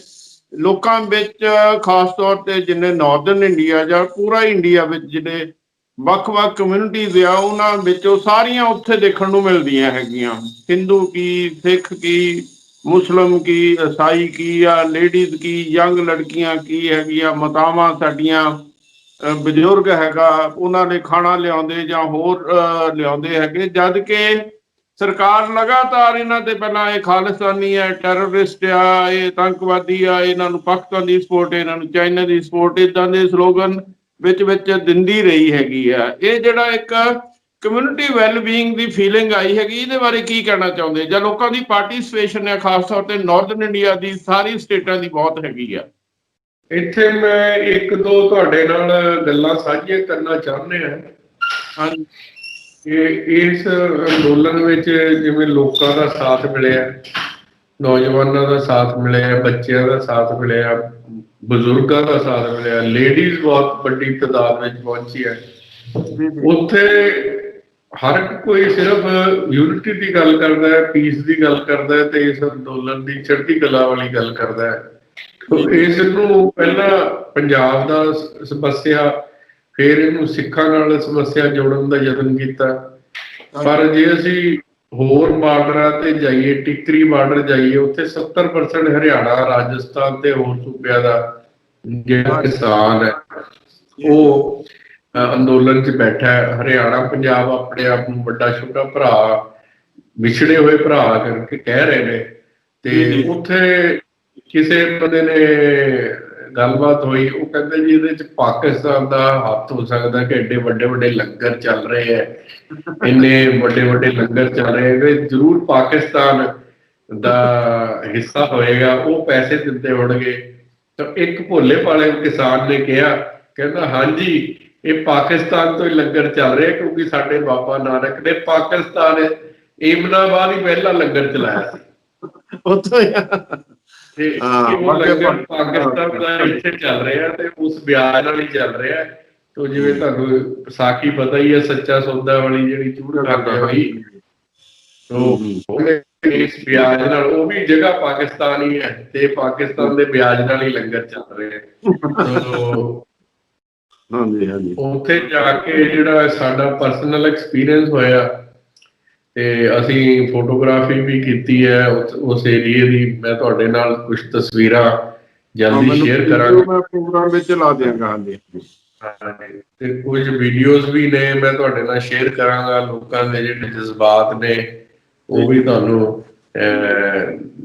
ਲੋਕਾਂ ਵਿੱਚ, ਖਾਸ ਤੌਰ ਤੇ ਜਿੰਨੇ ਨਾਰਦਰਨ ਇੰਡੀਆ ਜਾਂ ਪੂਰਾ ਇੰਡੀਆ ਵਿੱਚ ਜਿਹੜੇ ਵੱਖ-ਵੱਖ ਕਮਿਊਨਿਟੀਜ਼ ਆ, ਉਹਨਾਂ ਵਿੱਚੋਂ ਸਾਰੀਆਂ ਉੱਥੇ ਦੇਖਣ ਨੂੰ ਮਿਲਦੀਆਂ ਹੈਗੀਆਂ। ਹਿੰਦੂ ਕੀ, ਸਿੱਖ ਕੀ, ਮੁਸਲਿਮ ਕੀ, ਈਸਾਈ ਕੀ ਆ, ਲੇਡੀਜ਼ ਕੀ, ਯੰਗ ਲੜਕੀਆਂ ਕੀ ਹੈਗੀਆਂ, ਮਾਤਾਵਾਂ ਸਾਡੀਆਂ, ਬਜ਼ੁਰਗ ਹੈਗਾ, ਉਹਨਾਂ ਨੇ ਖਾਣਾ ਲਿਆਉਂਦੇ ਜਾਂ ਹੋਰ ਲਿਆਉਂਦੇ ਹੈਗੇ, ਜਦ ਕਿ ਸਰਕਾਰ ਲਗਾਤਾਰ ਇਹਨਾਂ ਤੇ ਪਹਿਲਾਂ ਇਹ ਖਾਲਿਸਤਾਨੀ ਹੈ, ਟੈਰਰਿਸਟ ਆ, ਇਹ ਆਤੰਕਵਾਦੀ ਆ, ਇਹਨਾਂ ਨੂੰ ਪਾਕਿਸਤਾਨ ਦੀ ਸਪੋਰਟ, ਇਹਨਾਂ ਨੂੰ ਚਾਈਨਾ ਦੀ ਸਪੋਰਟ, ਇੱਦਾਂ ਦੇ ਸਲੋਗਨ ਵਿੱਚ ਦਿੰਦੀ ਰਹੀ ਹੈਗੀ ਆ। ਇਹ ਜਿਹੜਾ ਇੱਕ ਕਮਿਊਨਿਟੀ ਵੈਲਬੀਇੰਗ ਦੀ ਫੀਲਿੰਗ ਆਈ ਹੈਗੀ, ਇਹਦੇ ਬਾਰੇ ਕੀ ਕਹਿਣਾ ਚਾਹੁੰਦੇ? ਜਾਂ ਲੋਕਾਂ ਦੀ ਪਾਰਟੀਸਪੇਸ਼ਨ ਹੈ, ਖਾਸ ਤੌਰ ਤੇ ਨਾਰਦਰਨ ਇੰਡੀਆ ਦੀ ਸਾਰੀ ਸਟੇਟਾਂ ਦੀ ਬਹੁਤ ਹੈਗੀ ਆ। ਇੱਥੇ ਮੈਂ ਇੱਕ ਦੋ ਤੁਹਾਡੇ ਨਾਲ ਗੱਲਾਂ ਸਾਂਝੀਆਂ ਕਰਨਾ ਚਾਹੁੰਦੇ ਹਾਂ। ਹਾਂਜੀ, ਇਸ ਅੰਦੋਲਨ ਵਿੱਚ ਜਿਵੇਂ ਲੋਕਾਂ ਦਾ ਸਾਥ ਮਿਲਿਆ, ਨੌਜਵਾਨਾਂ ਦਾ ਸਾਥ ਮਿਲਿਆ, ਬੱਚਿਆਂ ਦਾ ਸਾਥ ਮਿਲਿਆ, ਬਜ਼ੁਰਗਾਂ ਦਾ ਸਾਥ ਮਿਲਿਆ, ਲੇਡੀਜ਼ ਬਹੁਤ ਵੱਡੀ ਤਾਦਾਦ ਵਿੱਚ ਪਹੁੰਚੀ ਹੈ। ਉੱਥੇ ਹਰ ਇੱਕ ਕੋਈ ਸਿਰਫ ਯੂਨਿਟੀ ਦੀ ਗੱਲ ਕਰਦਾ ਹੈ, ਪੀਸ ਦੀ ਗੱਲ ਕਰਦਾ ਹੈ ਤੇ ਇਸ ਅੰਦੋਲਨ ਦੀ ਚੜ੍ਹਦੀ ਕਲਾ ਵਾਲੀ ਗੱਲ ਕਰਦਾ ਹੈ। ਤੋ ਇਸ ਨੂੰ ਪਹਿਲਾਂ ਪੰਜਾਬ ਦਾ ਸਮੱਸਿਆ, ਫਿਰ ਇਹਨੂੰ ਸਿੱਖਾਂ ਨਾਲ ਸਮੱਸਿਆ ਜੋੜਨ ਦਾ ਯਤਨ ਕੀਤਾ। ਪਰ ਜੇ ਅਸੀਂ ਹੋਰ ਬਾਰਡਰਾਂ ਤੇ ਜਾਈਏ, ਟਿੱਕਰੀ ਬਾਰਡਰ ਜਾਈਏ, ਉੱਥੇ 70% ਹਰਿਆਣਾ, ਰਾਜਸਥਾਨ ਤੇ ਹੋਰ ਸੂਬਿਆਂ ਦਾ ਜਿਹੜਾ ਕਿਸਾਨ ਹੈ ਉਹ ਅੰਦੋਲਨ 'ਚ ਬੈਠਾ ਹੈ। ਹਰਿਆਣਾ, ਪੰਜਾਬ ਆਪਣੇ ਆਪ ਨੂੰ ਵੱਡਾ ਛੋਟਾ ਭਰਾ, ਵਿਛੜੇ ਹੋਏ ਭਰਾ ਕਰਕੇ ਕਹਿ ਰਹੇ ਨੇ। ਤੇ ਉੱਥੇ ਕਿਸੇ ਬੰਦੇ ਨੇ ਗੱਲਬਾਤ ਹੋਈ, ਉਹ ਕਹਿੰਦੇ ਜੀ ਇਹਦੇ 'ਚ ਪਾਕਿਸਤਾਨ ਦਾ ਹੱਥ ਹੋ ਸਕਦਾ ਕਿ ਐਡੇ ਵੱਡੇ ਵੱਡੇ ਲੰਗਰ ਚੱਲ ਰਹੇ ਹੈ, ਇੰਨੇ ਵੱਡੇ ਵੱਡੇ ਲੰਗਰ ਚੱਲ ਰਹੇ ਹੈ, ਜ਼ਰੂਰ ਪਾਕਿਸਤਾਨ ਦਾ ਹਿੱਸਾ ਹੋਏਗਾ, ਉਹ ਪੈਸੇ ਦਿੰਦੇ ਹੋਣਗੇ। ਤਾਂ ਇੱਕ ਭੋਲੇ ਭਾਲੇ ਕਿਸਾਨ ਨੇ ਕਿਹਾ, ਕਹਿੰਦਾ ਹਾਂਜੀ ਇਹ ਪਾਕਿਸਤਾਨ ਤੋਂ ਹੀ ਲੰਗਰ ਚੱਲ ਰਿਹਾ, ਕਿਉਂਕਿ ਸਾਡੇ ਬਾਬਾ ਨਾਨਕ ਨੇ ਪਾਕਿਸਤਾਨ ਏਮਨਾਬਾਦ ਹੀ ਪਹਿਲਾ ਲੰਗਰ ਚਲਾਇਆ ਸੀ। ਉੱਥੋਂ ਤੇ ਉਹ ਲੰਗਰ ਪਾਕਿਸਤਾਨ ਦਾ ਇੱਥੇ ਚੱਲ ਰਿਹਾ ਤੇ ਉਸ ਵਿਆਜ ਨਾਲ ਹੀ ਚੱਲ ਰਿਹਾ। ਤੋ ਜਿਵੇਂ ਤੁਹਾਨੂੰ ਵਿਸਾਖੀ ਪਤਾ ਹੀ ਹੈ, ਸੱਚਾ ਸੌਦਾ ਵਾਲੀ ਜਿਹੜੀ ਚੂੜ ਕਰਦੇ ਹੋਈ, ਇਸ ਵਿਆਜ ਨਾਲ, ਉਹ ਵੀ ਜਗ੍ਹਾ ਪਾਕਿਸਤਾਨ ਹੀ ਹੈ ਤੇ ਪਾਕਿਸਤਾਨ ਦੇ ਵਿਆਜ ਨਾਲ ਹੀ ਲੰਗਰ ਚੱਲ ਰਿਹਾ। ਹਾਂਜੀ ਹਾਂਜੀ, ਉੱਥੇ ਜਾ ਕੇ ਜਿਹੜਾ ਸਾਡਾ ਪਰਸਨਲ ਐਕਸਪੀਰੀਅੰਸ ਹੋਇਆ, ਤੇ ਅਸੀਂ ਫੋਟੋਗ੍ਰਾਫੀ ਵੀ ਕੀਤੀ ਹੈ ਉਸ ਏਰੀਏ ਦੀ। ਮੈਂ ਤੁਹਾਡੇ ਨਾਲ ਕੁਝ ਤਸਵੀਰਾਂ ਜਲਦੀ ਸ਼ੇਅਰ ਕਰਾਂਗਾ, ਮੈਂ ਪ੍ਰੋਗਰਾਮ ਵਿੱਚ ਲਾ ਦਿਆਂਗਾ। ਹਾਂਜੀ, ਤੇ ਕੁਝ ਵੀਡੀਓਜ਼ ਵੀ ਨੇ ਮੈਂ ਤੁਹਾਡੇ ਨਾਲ ਸ਼ੇਅਰ ਕਰਾਂਗਾ। ਲੋਕਾਂ ਦੇ ਜਿਹੜੇ ਜਜ਼ਬਾਤ ਨੇ ਉਹ ਵੀ ਤੁਹਾਨੂੰ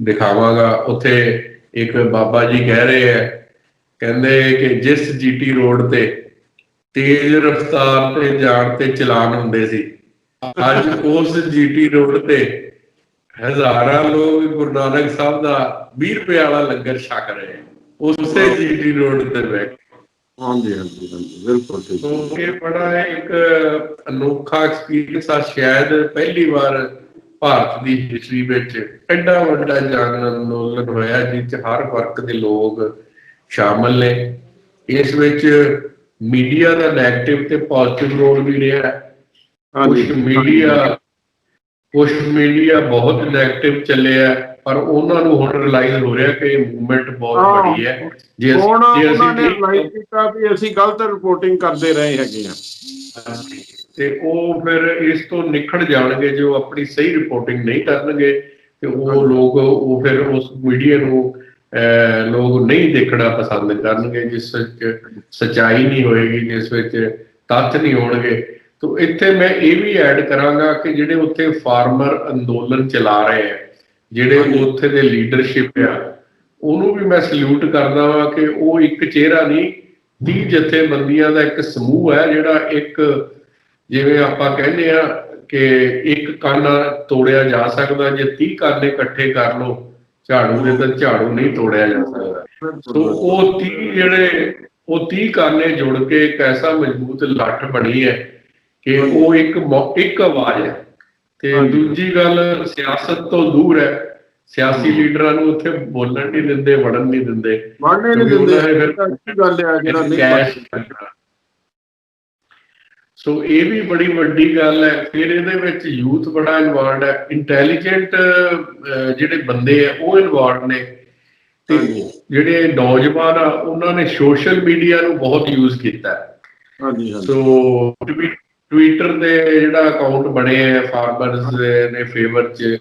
ਦਿਖਾਵਾਂਗਾ। ਉੱਥੇ ਇੱਕ ਬਾਬਾ ਜੀ ਕਹਿ ਰਹੇ ਹੈ, ਕਹਿੰਦੇ ਕਿ ਜਿਸ ਜੀਟੀ ਰੋਡ ਤੇ ਤੇਜ਼ ਰਫ਼ਤਾਰ ਤੇ ਜਾਣ ਤੇ ਚਲਾਨ ਹੁੰਦੇ ਸੀ, ਅੱਜ ਉਸ ਜੀਟੀ ਰੋਡ ਤੇ ਹਜ਼ਾਰਾਂ ਲੋਕ ਗੁਰੂ ਨਾਨਕ ਸਾਹਿਬ ਦਾ 20 ਰੁਪਏ ਵਾਲਾ ਲੰਗਰ ਛਕ ਰਹੇ ਉਸੇ ਜੀਟੀ ਰੋਡ ਤੇ ਬੈਠ ਕੇ। ਹਾਂਜੀ ਹਾਂਜੀ ਹਾਂਜੀ, ਬਿਲਕੁਲ ਠੀਕ। ਸੋ ਇਹ ਬੜਾ ਇੱਕ ਅਨੋਖਾ ਐਕਸਪੀਰੀਅੰਸ ਆ। ਸ਼ਾਇਦ ਪਹਿਲੀ ਵਾਰ ਭਾਰਤ ਦੀ ਹਿਸਟਰੀ ਵਿੱਚ ਐਡਾ ਵੱਡਾ ਜਨ ਅੰਦੋਲਨ ਹੋਇਆ ਜਿਸ 'ਚ ਹਰ ਵਰਗ ਦੇ ਲੋਕ ਸ਼ਾਮਲ ਨੇ। ਇਸ ਵਿੱਚ ਮੀਡੀਆ ਦਾ ਨੈਗੇਟਿਵ ਤੇ ਪੋਜ਼ਿਟਿਵ ਰੋਲ ਵੀ ਰਿਹਾ। ਕੁਛ ਮੀਡੀਆ ਬਹੁਤ ਨੈਗੇਟਿਵ ਚੱਲਿਆ, ਪਰ ਉਹਨਾਂ ਨੂੰ ਹੁਣ ਰਿਲਾਈਜ਼ ਹੋ ਰਿਹਾ ਕਿ ਇਹ ਮੂਵਮੈਂਟ ਬਹੁਤ ਬੜੀ ਹੈ। ਜੇ ਅਸੀਂ ਕੀਤਾ ਵੀ ਅਸੀਂ ਗਲਤ ਰਿਪੋਰਟਿੰਗ ਕਰਦੇ ਰਹੇ ਹੈਗੇ ਆ, ਤੇ ਉਹ ਫਿਰ ਇਸ ਤੋਂ ਨਿਖੜ ਜਾਣਗੇ। ਜੋ ਆਪਣੀ ਸਹੀ ਰਿਪੋਰਟਿੰਗ ਨਹੀਂ ਕਰਨਗੇ ਤੇ ਉਹ ਲੋਕ ਉਹ ਫਿਰ ਉਸ ਮੀਡੀਆ ਨੂੰ ਲੋਕ ਨਹੀਂ ਦੇਖਣਾ ਪਸੰਦ ਕਰਨਗੇ, ਜਿਸ ਵਿੱਚ ਸੱਚਾਈ ਨਹੀਂ ਹੋਏਗੀ, ਜਿਸ ਵਿੱਚ ਤੱਥ ਨਹੀਂ ਹੋਣਗੇ। ਤੋ ਇੱਥੇ ਮੈਂ ਇਹ ਵੀ ਐਡ ਕਰਾਂਗਾ ਕਿ ਜਿਹੜੇ ਉੱਥੇ ਫਾਰਮਰ ਅੰਦੋਲਨ ਚਲਾ ਰਹੇ ਆ, ਜਿਹੜੇ ਉੱਥੇ ਦੇ ਲੀਡਰਸ਼ਿਪ ਆ, ਉਹਨੂੰ ਵੀ ਮੈਂ ਸਲੂਟ ਕਰਦਾ ਵਾਂ ਕਿ ਉਹ ਇੱਕ ਚਿਹਰਾ ਨਹੀਂ, 30 ਜਥੇਬੰਦੀਆਂ ਦਾ ਇੱਕ ਸਮੂਹ ਹੈ, ਜਿਹੜਾ ਇੱਕ, ਜਿਵੇਂ ਆਪਾਂ ਕਹਿੰਦੇ ਆ ਕਿ ਇੱਕ ਕੰਨ ਤੋੜਿਆ ਜਾ ਸਕਦਾ, ਜੇ 30 ਕੰਨ ਇਕੱਠੇ ਕਰ ਲਓ ਝਾੜੂ ਦੇ, ਤਾਂ ਝਾੜੂ ਨਹੀਂ ਤੋੜਿਆ ਜਾ ਸਕਦਾ। ਸੋ ਉਹ 30 ਕਾਨੇ ਜੁੜ ਕੇ ਇੱਕ ਐਸਾ ਮਜ਼ਬੂਤ ਲੱਠ ਬਣੀ ਹੈ ਕਿ ਉਹ ਇੱਕ ਆਵਾਜ਼ ਹੈ। ਤੇ ਦੂਜੀ ਗੱਲ, ਸਿਆਸਤ ਤੋਂ ਦੂਰ ਹੈ। ਸਿਆਸੀ ਲੀਡਰਾਂ ਨੂੰ ਉੱਥੇ ਬੋਲਣ ਨਹੀਂ ਦਿੰਦੇ, ਵੜਨ ਨਹੀਂ ਦਿੰਦੇ। ਸੋ ਇਹ ਵੀ ਬੜੀ ਵੱਡੀ ਗੱਲ ਹੈ। ਫਿਰ ਇਹਦੇ ਵਿੱਚ ਯੂਥ ਬੜਾ ਇਨਵੋਲਵਡ ਹੈ, ਇੰਟੈਲੀਜੈਂਟ ਜਿਹੜੇ ਬੰਦੇ ਆ ਉਹ ਇਨਵੋਲਵਡ ਨੇ, ਤੇ ਜਿਹੜੇ ਨੌਜਵਾਨ ਆ ਉਹਨਾਂ ਨੇ ਸੋਸ਼ਲ ਮੀਡੀਆ ਨੂੰ ਬਹੁਤ ਯੂਜ਼ ਕੀਤਾ। ਸੋ ਟਵਿੱਟਰ ਦੇ ਜਿਹੜਾ ਅਕਾਊਂਟ ਬਣੇ ਆ ਫਾਰਮਰਸ ਦੇ ਫੇਵਰ 'ਚ,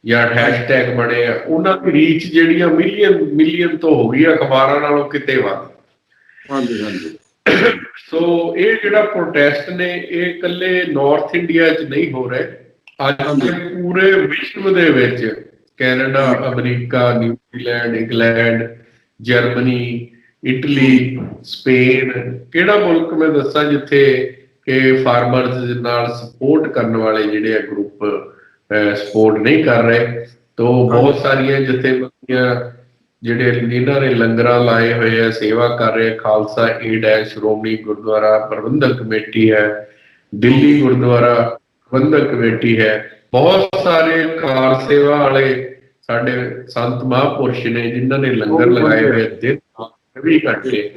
ਜਾਂ ਹੈਸ਼ਟੈਗ ਬਣੇ ਆ, ਉਹਨਾਂ ਦੀ ਰੀਚ ਜਿਹੜੀਆਂ ਮਿਲੀਅਨ ਤੋਂ ਹੋ ਗਈ, ਅਖਬਾਰਾਂ ਨਾਲੋਂ ਕਿਤੇ ਵੱਧ। ਸੋ ਇਹ ਜਿਹੜਾ ਪ੍ਰੋਟੈਸਟ ਨੇ, ਇਹ ਇਕੱਲੇ ਨਾਰਥ ਇੰਡੀਆ 'ਚ ਨਹੀਂ ਹੋ ਰਹੇ, ਅੱਜ ਪੂਰੇ ਵਿਸ਼ਵ ਦੇ ਵਿੱਚ Canada, America, New Zealand, England, Germany, Italy, Spain, ਕਿਹੜਾ ਮੁਲਕ ਮੈਂ ਦੱਸਾਂ ਜਿੱਥੇ ਕਿ ਫਾਰਮਰਸ ਨਾਲ ਸਪੋਰਟ ਕਰਨ ਵਾਲੇ ਜਿਹੜੇ ਆ ਗਰੁੱਪ ਸਪੋਰਟ ਨਹੀਂ ਕਰ ਰਹੇ। ਤੋਂ ਬਹੁਤ ਸਾਰੀਆਂ ਜਥੇਬੰਦੀਆਂ ਜਿਹੜੇ ਇਹਨਾਂ ਨੇ ਲੰਗਰਾਂ ਲਾਏ ਹੋਏ ਆ, ਸੇਵਾ ਕਰ ਰਹੇ। ਖਾਲਸਾ ਏਡ ਹੈ, ਸ਼੍ਰੋਮਣੀ ਗੁਰਦੁਆਰਾ ਪ੍ਰਬੰਧਕ ਕਮੇਟੀ ਹੈ, ਦਿੱਲੀ ਗੁਰਦੁਆਰਾ ਪ੍ਰਬੰਧਕ ਕਮੇਟੀ ਹੈ, ਬਹੁਤ ਸਾਰੇ ਕਾਰ ਸੇਵਾ ਵਾਲੇ ਸਾਡੇ ਸੰਤ ਮਹਾਂਪੁਰਸ਼ ਨੇ ਜਿਨ੍ਹਾਂ ਨੇ ਲੰਗਰ ਲਗਾਏ ਹੋਏ ਦਿਨ 24 ਘੰਟੇ।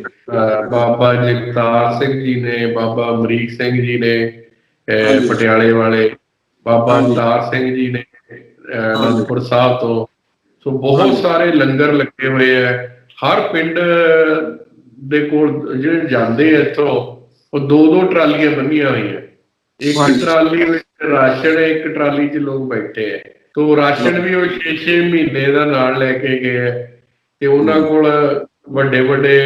ਬਾਬਾ ਜਗਤਾਰ ਸਿੰਘ ਜੀ ਨੇ, ਬਾਬਾ ਅਮਰੀਕ ਸਿੰਘ ਜੀ ਨੇ, ਹਾਂਜੀ। ਪਟਿਆਲੇ ਵਾਲੇ ਬਾਬਾ ਹਾਂਜੀ ਅਵਤਾਰ ਸਿੰਘ ਜੀ ਨੇ ਹਾਂਜੀ ਅਨੰਦਪੁਰ ਸਾਹਿਬ ਤੋਂ। ਸੋ ਬਹੁਤ ਹਾਂਜੀ ਸਾਰੇ ਲੰਗਰ ਲੱਗੇ ਹੋਏ ਹੈ। ਹਰ ਪਿੰਡ ਦੇ ਕੋਲ ਜਿਹੜੇ ਜਾਂਦੇ ਆ ਇੱਥੋਂ, ਉਹ ਦੋ ਦੋ ਟਰਾਲੀਆਂ ਬੰਨੀਆਂ ਹੋਈਆਂ। ਇੱਕ ਹਾਂਜੀ ਟਰਾਲੀ ਵਿੱਚ ਰਾਸ਼ਨ ਹੈ, ਇੱਕ ਟਰਾਲੀ 'ਚ ਲੋਕ ਬੈਠੇ ਹੈ। ਤੋ ਰਾਸ਼ਨ ਵੀ ਉਹ 6-6 ਮਹੀਨੇ ਦਾ ਨਾਲ ਲੈ ਕੇ ਗਏ ਹੈ। ਤੇ ਉਹਨਾਂ ਕੋਲ ਵੱਡੇ ਵੱਡੇ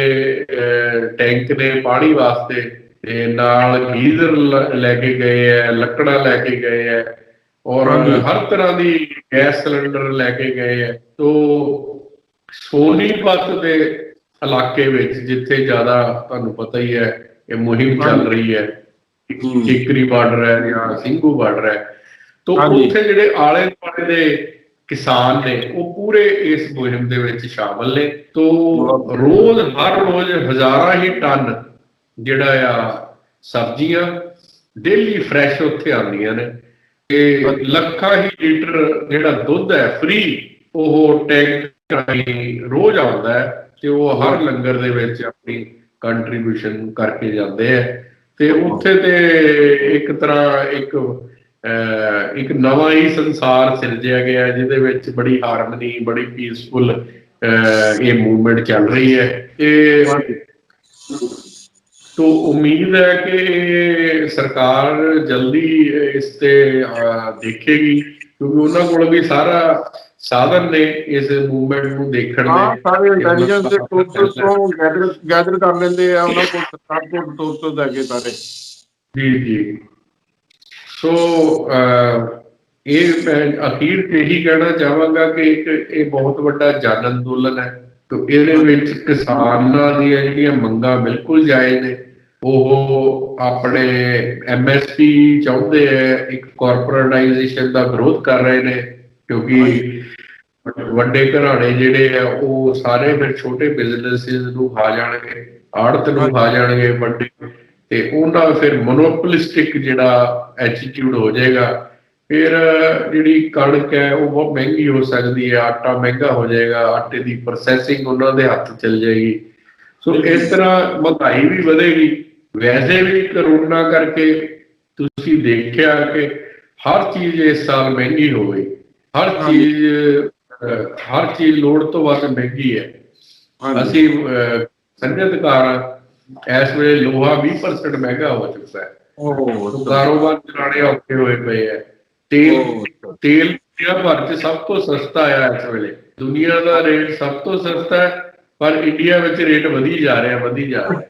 ਟੈਂਕ ਨੇ ਪਾਣੀ ਵਾਸਤੇ, ਤੇ ਨਾਲ ਗੀਜ਼ਰ ਲੈ ਕੇ ਗਏ ਹੈ, ਲੱਕੜਾਂ ਲੈ ਕੇ ਗਏ ਹੈ, ਔਰ ਹਾਂਜੀ ਹਰ ਤਰ੍ਹਾਂ ਦੀ ਗੈਸ ਸਿਲੰਡਰ ਲੈ ਕੇ ਗਏ ਹੈ। ਤੋ ਸੋਨੀਪਤ ਦੇ ਇਲਾਕੇ ਵਿੱਚ, ਜਿੱਥੇ ਜ਼ਿਆਦਾ ਤੁਹਾਨੂੰ ਪਤਾ ਹੀ ਹੈ ਇਹ ਮੁਹਿੰਮ ਚੱਲ ਹਾਂਜੀ ਰਹੀ ਹੈ, ਹੂੰ ਠੀਕਰੀ ਬਾਰਡਰ ਹੈ ਜਾਂ ਸਿੰਘੂ ਬਾਰਡਰ ਹੈ, ਤੋ ਹਾਂਜੀ ਉੱਥੇ ਜਿਹੜੇ ਆਲੇ ਦੁਆਲੇ ਦੇ ਕਿਸਾਨ ਨੇ ਉਹ ਪੂਰੇ ਇਸ ਮੁਹਿੰਮ ਦੇ ਵਿੱਚ ਸ਼ਾਮਲ ਨੇ। ਤੋ ਬਹੁਤ ਰੋਜ਼ ਹਰ ਰੋਜ਼ ਹਜ਼ਾਰਾਂ ਹੀ ਟਨ ਜਿਹੜਾ ਆ ਸਬਜ਼ੀਆਂ ਡੇਲੀ ਫਰੈਸ਼ ਉੱਥੇ ਆਉਂਦੀਆਂ ਨੇ, ਤੇ ਲੱਖਾਂ ਹੀ ਲੀਟਰ ਜਿਹੜਾ ਦੁੱਧ ਹੈ ਫ੍ਰੀ, ਉਹ ਟੈਂਕ ਰਾਹੀਂ ਰੋਜ਼ ਆਉਂਦਾ ਹੈ। ਤੇ ਉਹ ਹਰ ਲੰਗਰ ਦੇ ਵਿੱਚ ਆਪਣੀ ਕੰਟਰੀਬਿਊਸ਼ਨ ਕਰਕੇ ਜਾਂਦੇ ਹੈ। ਤੇ ਉੱਥੇ ਤੇ ਇੱਕ ਤਰ੍ਹਾਂ ਇੱਕ ਨਵਾਂ ਹੀ ਸੰਸਾਰ ਸਿਰਜਿਆ ਗਿਆ, ਜਿਹਦੇ ਵਿੱਚ ਬੜੀ ਹਾਰਮਨੀ, ਬੜੀ ਪੀਸਫੁਲ ਇਹ ਮੂਵਮੈਂਟ ਚੱਲ ਰਹੀ ਹੈ। ਤੇ ਤੋ ਉਮੀਦ ਹੈ ਕਿ ਸਰਕਾਰ ਜਲਦੀ ਇਸ ਤੇ ਦੇਖੇਗੀ, ਕਿਉਂਕਿ ਉਹਨਾਂ ਕੋਲ ਵੀ ਸਾਰਾ ਸਾਧਨ ਨੇ ਇਸ ਮੂਵਮੈਂਟ ਨੂੰ ਦੇਖਣ ਦੇ। ਹਾਂ, ਸਾਰੇ ਤੇ ਉਹਨਾਂ ਇੰਟੈਲੀਜੈਂਸ ਦੇ ਦਾ ਸੋਰਸਸ ਤੋਂ ਗੈਦਰ ਕਰ ਲੈਂਦੇ ਆ, ਉਹਨਾਂ ਕੋਲ ਸਰਕਾਰ ਕੋਲ ਸੋਰਸਸ ਹੈਗੇ ਸਾਰੇ। ਜੀ ਜੀ। ਸੋ ਇਹ ਮੈਂ ਅਖੀਰ ਤੇ ਇਹੀ ਕਹਿਣਾ ਚਾਹਾਂਗਾ ਕਿ ਇਹ ਬਹੁਤ ਵੱਡਾ ਜਨ ਅੰਦੋਲਨ ਹੈ। ਤੇ ਇਹਦੇ ਵਿੱਚ ਕਿਸਾਨਾਂ ਦੀਆਂ ਜਿਹੜੀਆਂ ਮੰਗਾਂ ਬਿਲਕੁਲ ਜਾਇਜ਼ ਨੇ। ਉਹ ਆਪਣੇ MSP ਚਾਹੁੰਦੇ ਹੈ, ਇੱਕ ਕਾਰਪੋਰੇਟਾਈਜੇਸ਼ਨ ਦਾ ਵਿਰੋਧ ਕਰ ਰਹੇ ਨੇ, ਕਿਉਂਕਿ ਵੱਡੇ ਘਰਾਣੇ ਜਿਹੜੇ ਆ ਉਹ ਸਾਰੇ ਫਿਰ ਛੋਟੇ ਬਿਜ਼ਨਸਿਸ ਨੂੰ ਖਾ ਜਾਣਗੇ, ਆੜਤ ਨੂੰ ਖਾ ਜਾਣਗੇ ਵੱਡੇ, ਤੇ ਉਹਨਾਂ ਫਿਰ ਮੋਨੋਪੋਲਿਸਟਿਕ ਜਿਹੜਾ ਐਟੀਟਿਊਡ ਹੋ ਜਾਏਗਾ। ਫਿਰ ਜਿਹੜੀ ਕਣਕ ਹੈ ਉਹ ਬਹੁਤ ਮਹਿੰਗੀ ਹੋ ਸਕਦੀ ਹੈ, ਆਟਾ ਮਹਿੰਗਾ ਹੋ ਜਾਏਗਾ, ਆਟੇ ਦੀ ਪ੍ਰੋਸੈਸਿੰਗ ਉਹਨਾਂ ਦੇ ਹੱਥ ਚੱਲ ਜਾਏਗੀ। ਸੋ ਇਸ ਤਰ੍ਹਾਂ ਮਹਿੰਗਾਈ ਵੀ ਵਧੇਗੀ। ਵੈਸੇ ਵੀ ਕਰੋਨਾ ਕਰਕੇ ਤੁਸੀਂ ਦੇਖਿਆ ਕਿ ਹਰ ਚੀਜ਼ ਇਸ ਸਾਲ ਮਹਿੰਗੀ ਹੋ ਗਈ। ਹਰ ਚੀਜ਼ ਲੋੜ ਤੋਂ ਵੱਧ ਮਹਿੰਗੀ ਹੈ। ਅਸੀਂ ਸੰਗਤਕਾਰ ਹਾਂ, ਇਸ ਵੇਲੇ ਲੋਹਾ 20% ਮਹਿੰਗਾ ਹੋ ਚੁੱਕਾ ਹੈ। ਸੋ ਕਾਰੋਬਾਰ ਚਲਾਉਣੇ ਔਖੇ ਹੋਏ ਪਏ ਹੈ। ਤੇਲ ਦੁਨੀਆ ਭਰ 'ਚ ਸਭ ਤੋਂ ਸਸਤਾ ਆ ਇਸ ਵੇਲੇ। ਦੁਨੀਆ ਦਾ ਰੇਟ ਸਭ ਤੋਂ ਸਸਤਾ ਹੈ, ਪਰ ਇੰਡੀਆ ਵਿੱਚ ਰੇਟ ਵਧੀ ਜਾ ਰਿਹਾ, ਵਧੀ ਜਾ ਰਿਹਾ।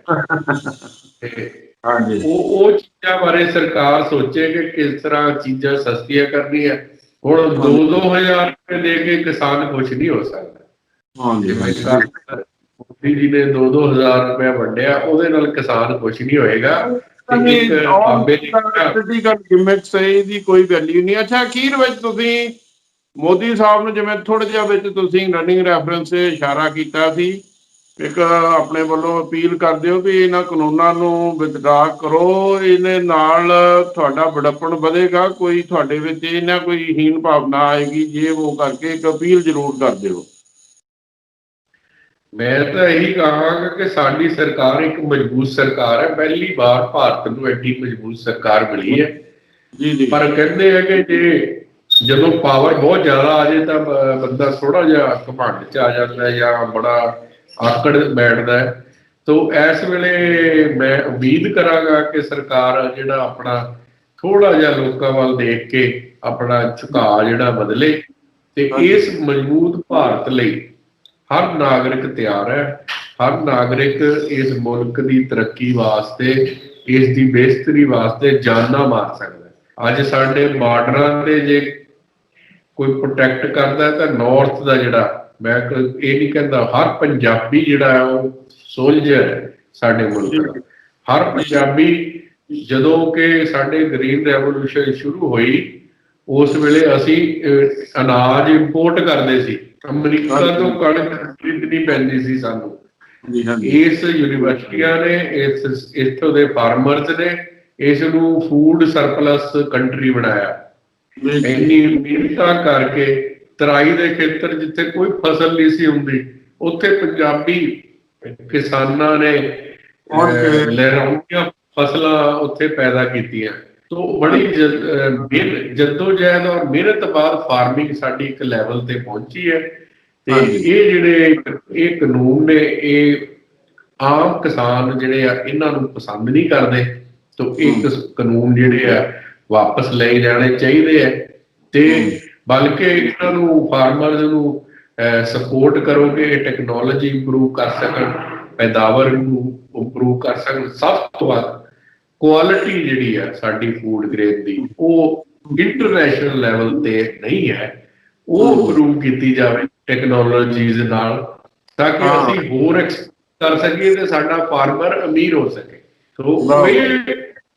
ਉਹ ਚੀਜ਼ਾਂ ਬਾਰੇ ਸਰਕਾਰ ਸੋਚੇ ਕਿ ਕਿਸ ਤਰ੍ਹਾਂ ਚੀਜ਼ਾਂ ਸਸਤੀਆਂ ਕਰਨੀਆਂ। ਹੁਣ 2-2 ਹਜ਼ਾਰ ਰੁਪਏ ਦੇ ਕੇ ਕਿਸਾਨ ਖੁਸ਼ ਨਹੀਂ ਹੋ ਸਕਦਾ। ਜਿਵੇਂ ਮੋਦੀ ਜੀ ਨੇ 2-2 ਹਜ਼ਾਰ ਰੁਪਇਆ ਵੰਡਿਆ, ਉਹਦੇ ਨਾਲ ਕਿਸਾਨ ਖੁਸ਼ ਨਹੀਂ ਹੋਏਗਾ। ਤੇ ਇੱਕ ਬਾਬੇ ਦੀ ਦੀ ਕੋਈ ਵੈਲਿਊ ਨਹੀਂ। ਅੱਛਾ, ਅਖੀਰ ਵਿੱਚ ਤੁਸੀਂ ਮੋਦੀ ਸਾਹਿਬ ਨੂੰ ਜਿਵੇਂ ਥੋੜਾ ਜਿਹਾ ਵਿੱਚ ਤੁਸੀਂ ਰਨਿੰਗ ਰੈਫਰੈਂਸ ਤੇ ਇਸ਼ਾਰਾ ਕੀਤਾ ਸੀ, ਇੱਕ ਆਪਣੇ ਵੱਲੋਂ ਅਪੀਲ ਕਰਦੇ ਹੋ ਵੀ ਇਹਨਾਂ ਕਾਨੂੰਨਾਂ ਨੂੰ ਵਿਦਡਰਾ ਕਰੋ, ਇਹਦੇ ਨਾਲ ਤੁਹਾਡਾ ਵਡੱਪਣ ਵਧੇਗਾ, ਕੋਈ ਤੁਹਾਡੇ ਵਿੱਚ ਇਹਨਾਂ ਕੋਈ ਹੀਨ ਭਾਵਨਾ ਆਏਗੀ, ਜੇ ਉਹ ਕਰਕੇ ਇੱਕ ਅਪੀਲ ਜ਼ਰੂਰ ਕਰ ਦਿਓ। ਮੈਂ ਤਾਂ ਇਹੀ ਕਹਾਂਗਾ ਕਿ ਸਾਡੀ ਸਰਕਾਰ ਇੱਕ ਮਜ਼ਬੂਤ ਸਰਕਾਰ ਹੈ। ਪਹਿਲੀ ਵਾਰ ਭਾਰਤ ਨੂੰ ਐਡੀ ਮਜ਼ਬੂਤ ਸਰਕਾਰ ਮਿਲੀ ਹੈ। ਪਰ ਕਹਿੰਦੇ ਆ ਕਿ ਜਦੋਂ ਪਾਵਰ ਬਹੁਤ ਜ਼ਿਆਦਾ ਆ ਜਾਏ ਤਾਂ ਬੰਦਾ ਥੋੜਾ ਜਿਹਾ ਘਮੰਡ 'ਚ ਆ ਜਾਂਦਾ ਹੈ ਜਾਂ ਬੜਾ ਆਕੜ ਬੈਠਦਾ ਹੈ। ਤੋ ਇਸ ਵੇਲੇ ਮੈਂ ਉਮੀਦ ਕਰਾਂਗਾ ਕਿ ਸਰਕਾਰ ਜਿਹੜਾ ਆਪਣਾ ਥੋੜਾ ਜਿਹਾ ਲੋਕਾਂ ਵੱਲ ਦੇਖ ਕੇ ਆਪਣਾ ਝੁਕਾਅ ਜਿਹੜਾ ਬਦਲੇ, ਤੇ ਇਸ ਮਜ਼ਬੂਤ ਭਾਰਤ ਲਈ ਹਰ ਨਾਗਰਿਕ ਤਿਆਰ ਹੈ। ਹਰ ਨਾਗਰਿਕ ਇਸ ਮੁਲਕ ਦੀ ਤਰੱਕੀ ਵਾਸਤੇ, ਇਸ ਦੀ ਬਿਹਤਰੀ ਵਾਸਤੇ ਜਾਨਾਂ ਮਾਰ ਸਕਦਾ। ਅੱਜ ਸਾਡੇ ਬਾਰਡਰਾਂ ਤੇ ਜੇ ਕੋਈ ਪ੍ਰੋਟੈਕਟ ਕਰਦਾ ਤਾਂ ਨਾਰਥ ਦਾ ਜਿਹੜਾ, ਮੈਂ ਇਹ ਨਹੀਂ ਕਹਿੰਦਾ, ਹਰ ਪੰਜਾਬੀ ਜਿਹੜਾ ਹੈ ਉਹ ਸੋਲਜਰ ਹੈ ਸਾਡੇ ਮੁਲਕ ਦਾ। ਹਰ ਪੰਜਾਬੀ, ਜਦੋਂ ਕਿ ਸਾਡੇ ਗ੍ਰੀਨ ਰੈਵੋਲੂਸ਼ਨ ਸ਼ੁਰੂ ਹੋਈ, ਉਸ ਵੇਲੇ ਅਸੀਂ ਅਨਾਜ ਇੰਪੋਰਟ ਕਰਦੇ ਸੀ। ਅਮਰੀਕਾ ਤੋਂ ਕਣਕ ਖਰੀਦਣੀ ਪੈਂਦੀ ਸੀ ਸਾਨੂੰ। ਇਸ ਯੂਨੀਵਰਸਿਟੀਆਂ ਨੇ, ਇੱਥੋਂ ਦੇ ਫਾਰਮਰਸ ਨੇ ਇਸ ਨੂੰ ਫੂਡ ਸਰਪਲਸ ਕੰਟਰੀ ਬਣਾਇਆ। ਇੰਨੀ ਮਿਹਨਤਾਂ ਕਰਕੇ ਤਰਾਈ ਦੇ ਖੇਤਰ ਜਿੱਥੇ ਕੋਈ ਫਸਲ ਨਹੀਂ ਸੀ ਹੁੰਦੀ, ਉੱਥੇ ਪੰਜਾਬੀ ਕਿਸਾਨਾਂ ਨੇ ਲਹਿਰਾਉਂਦੀਆਂ ਫਸਲਾਂ ਉੱਥੇ ਪੈਦਾ ਕੀਤੀਆਂ। तो बड़ी जद्दोजहद और मेहनत बाद फार्मिंग साडी एक लैवल ते पहुंची है ते ये जिहड़े ये कानून ने ये आम किसान जिहड़े आ इन्हां नूं पसंद नहीं करते तो एक कानून जिहड़े आ वापस ले जाने चाहिए है ते बल्कि इन्हां नूं फार्मर्स नूं सपोर्ट करोगे टैक्नोलॉजी इंप्रूव कर सकन पैदावार नूं इंप्रूव कर सकन सब तो वध क्वालिटी जिहड़ी है साडी फूड ग्रेन दी वो इंटरनेशनल लेवल ते नहीं है वो इंप्रूव की जाए टैक्नोलॉजीज नाल ताकि ਅਸੀਂ ਹੋਰ कर सकीए ते साडा फार्मर अमीर हो सके तो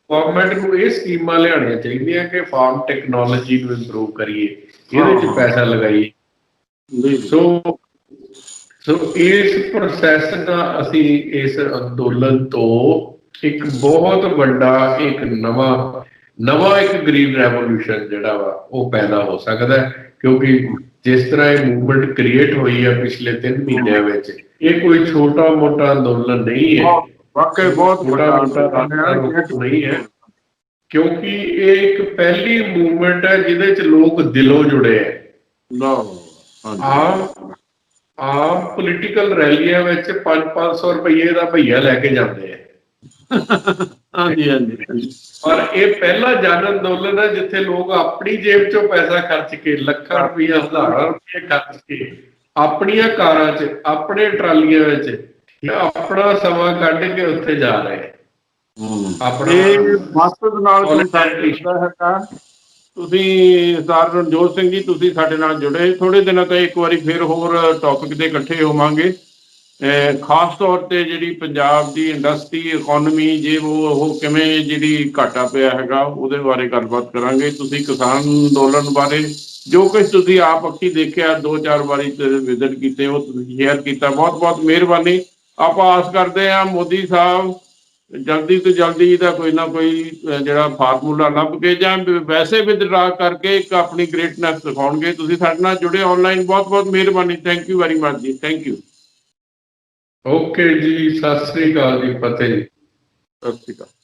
गवर्नमेंट ਨੂੰ ਇਹ ਸਕੀਮਾਂ ਲਿਆਉਣੀਆਂ ਚਾਹੀਦੀਆਂ ਕਿ ਫਾਰਮ ਟੈਕਨੋਲੋਜੀ ਨੂੰ ਇੰਪਰੂਵ ਕਰੀਏ ਇਹਦੇ 'ਚ ਪੈਸਾ ਲਗਾਈਏ ਸੋ ਇਸ ਪ੍ਰੋਸੈਸ ਦਾ ਅਸੀਂ ਇਸ ਅੰਦੋਲਨ ਤੋਂ ਇੱਕ ਬਹੁਤ ਵੱਡਾ ਇੱਕ ਨਵਾਂ ਇੱਕ ਗ੍ਰੀਨ ਰੈਵੋਲੂਸ਼ਨ ਜਿਹੜਾ ਵਾ ਉਹ ਪੈਦਾ ਹੋ ਸਕਦਾ ਕਿਉਂਕਿ ਜਿਸ ਤਰ੍ਹਾਂ ਇਹ ਮੂਵਮੈਂਟ ਕ੍ਰੀਏਟ ਹੋਈ ਹੈ ਪਿਛਲੇ 3 ਮਹੀਨਿਆਂ ਵਿੱਚ ਇਹ ਕੋਈ ਛੋਟਾ ਮੋਟਾ ਅੰਦੋਲਨ ਨਹੀਂ ਹੈ ਵਾਕਈ ਬਹੁਤ ਛੋਟਾ ਮੋਟਾ ਨਹੀਂ ਹੈ ਕਿਉਂਕਿ ਇਹ ਇੱਕ ਪਹਿਲੀ ਮੂਵਮੈਂਟ ਹੈ ਜਿਹਦੇ 'ਚ ਲੋਕ ਦਿਲੋਂ ਜੁੜੇ ਹੈ ਆਮ ਪੋਲੀਟੀਕਲ ਰੈਲੀਆਂ ਵਿੱਚ 500 ਰੁਪਏ ਦਾ ਭਈਆ ਲੈ ਕੇ ਜਾਂਦੇ ਆ ਹਾਂਜੀ ਹਾਂਜੀ ਪਰ ਇਹ ਪਹਿਲਾ ਜਨ ਅੰਦੋਲਨ ਹੈ ਜਿੱਥੇ ਲੋਕ ਆਪਣੀ ਜੇਬ ਚੋਂ ਪੈਸਾ ਖਰਚ ਕੇ ਲੱਖਾਂ ਰੁਪਈਆ ਹਜ਼ਾਰਾਂ ਰੁਪਏ ਖਰਚ ਕੇ ਆਪਣੀਆਂ ਕਾਰਾਂ 'ਚ ਆਪਣੇ ਟਰਾਲੀਆਂ ਵਿੱਚ ਆਪਣਾ ਸਮਾਂ ਕੱਢ ਕੇ ਉੱਥੇ ਜਾ ਰਹੇ ਆਪਣੇ ਮਕਸਦ ਨਾਲ ਹੈਗਾ ਤੁਸੀਂ ਸਰ ਰਣਜੋਤ ਸਿੰਘ ਜੀ ਤੁਸੀਂ ਸਾਡੇ ਨਾਲ ਜੁੜੇ ਥੋੜੇ ਦਿਨਾਂ ਤੋਂ ਇੱਕ ਵਾਰੀ ਫਿਰ ਹੋਰ ਟੌਪਿਕ ਤੇ ਇਕੱਠੇ ਹੋਵਾਂਗੇ ਖਾਸ ਤੌਰ ਤੇ ਜਿਹੜੀ ਪੰਜਾਬ ਦੀ ਇੰਡਸਟਰੀ ਇਕੋਨਮੀ ਜੇ ਉਹ ਕਿਵੇਂ ਜਿਹੜੀ ਘਾਟਾ ਪਿਆ ਹੈਗਾ ਉਹਦੇ ਬਾਰੇ ਗੱਲਬਾਤ ਕਰਾਂਗੇ ਤੁਸੀਂ ਕਿਸਾਨ ਅੰਦੋਲਨ ਬਾਰੇ ਜੋ ਕੁਝ ਤੁਸੀਂ ਆਪ ਅੱਖੀਂ ਦੇਖਿਆ 2-4 ਵਾਰੀ ਵਿਜ਼ਿਟ ਕੀਤੇ ਉਹ ਤੁਸੀਂ ਸ਼ੇਅਰ ਕੀਤਾ ਬਹੁਤ ਬਹੁਤ ਮਿਹਰਬਾਨੀ ਆਪਾਂ ਆਸ ਕਰਦੇ ਹਾਂ ਮੋਦੀ ਸਾਹਿਬ ਜਲਦੀ ਤੋਂ ਜਲਦੀ ਇਹਦਾ ਕੋਈ ਨਾ ਕੋਈ ਜਿਹੜਾ ਫਾਰਮੂਲਾ ਲੱਭ ਕੇ ਜਾਂ ਵੈਸੇ ਵਿਦਡਰਾ ਕਰਕੇ ਇੱਕ ਆਪਣੀ ਗ੍ਰੇਟਨੈਸ ਦਿਖਾਉਣਗੇ ਤੁਸੀਂ ਸਾਡੇ ਨਾਲ ਜੁੜੇ ਆਨਲਾਈਨ ਬਹੁਤ ਬਹੁਤ ਮਿਹਰਬਾਨੀ ਥੈਂਕ ਯੂ ਵੈਰੀ ਮਚ ਜੀ ਥੈਂਕ ਯੂ ਓਕੇ ਜੀ ਸਤਿ ਸ੍ਰੀ ਅਕਾਲ ਜੀ ਫਤਿਹ ਜੀ ਸਤਿ ਸ਼੍ਰੀ ਅਕਾਲ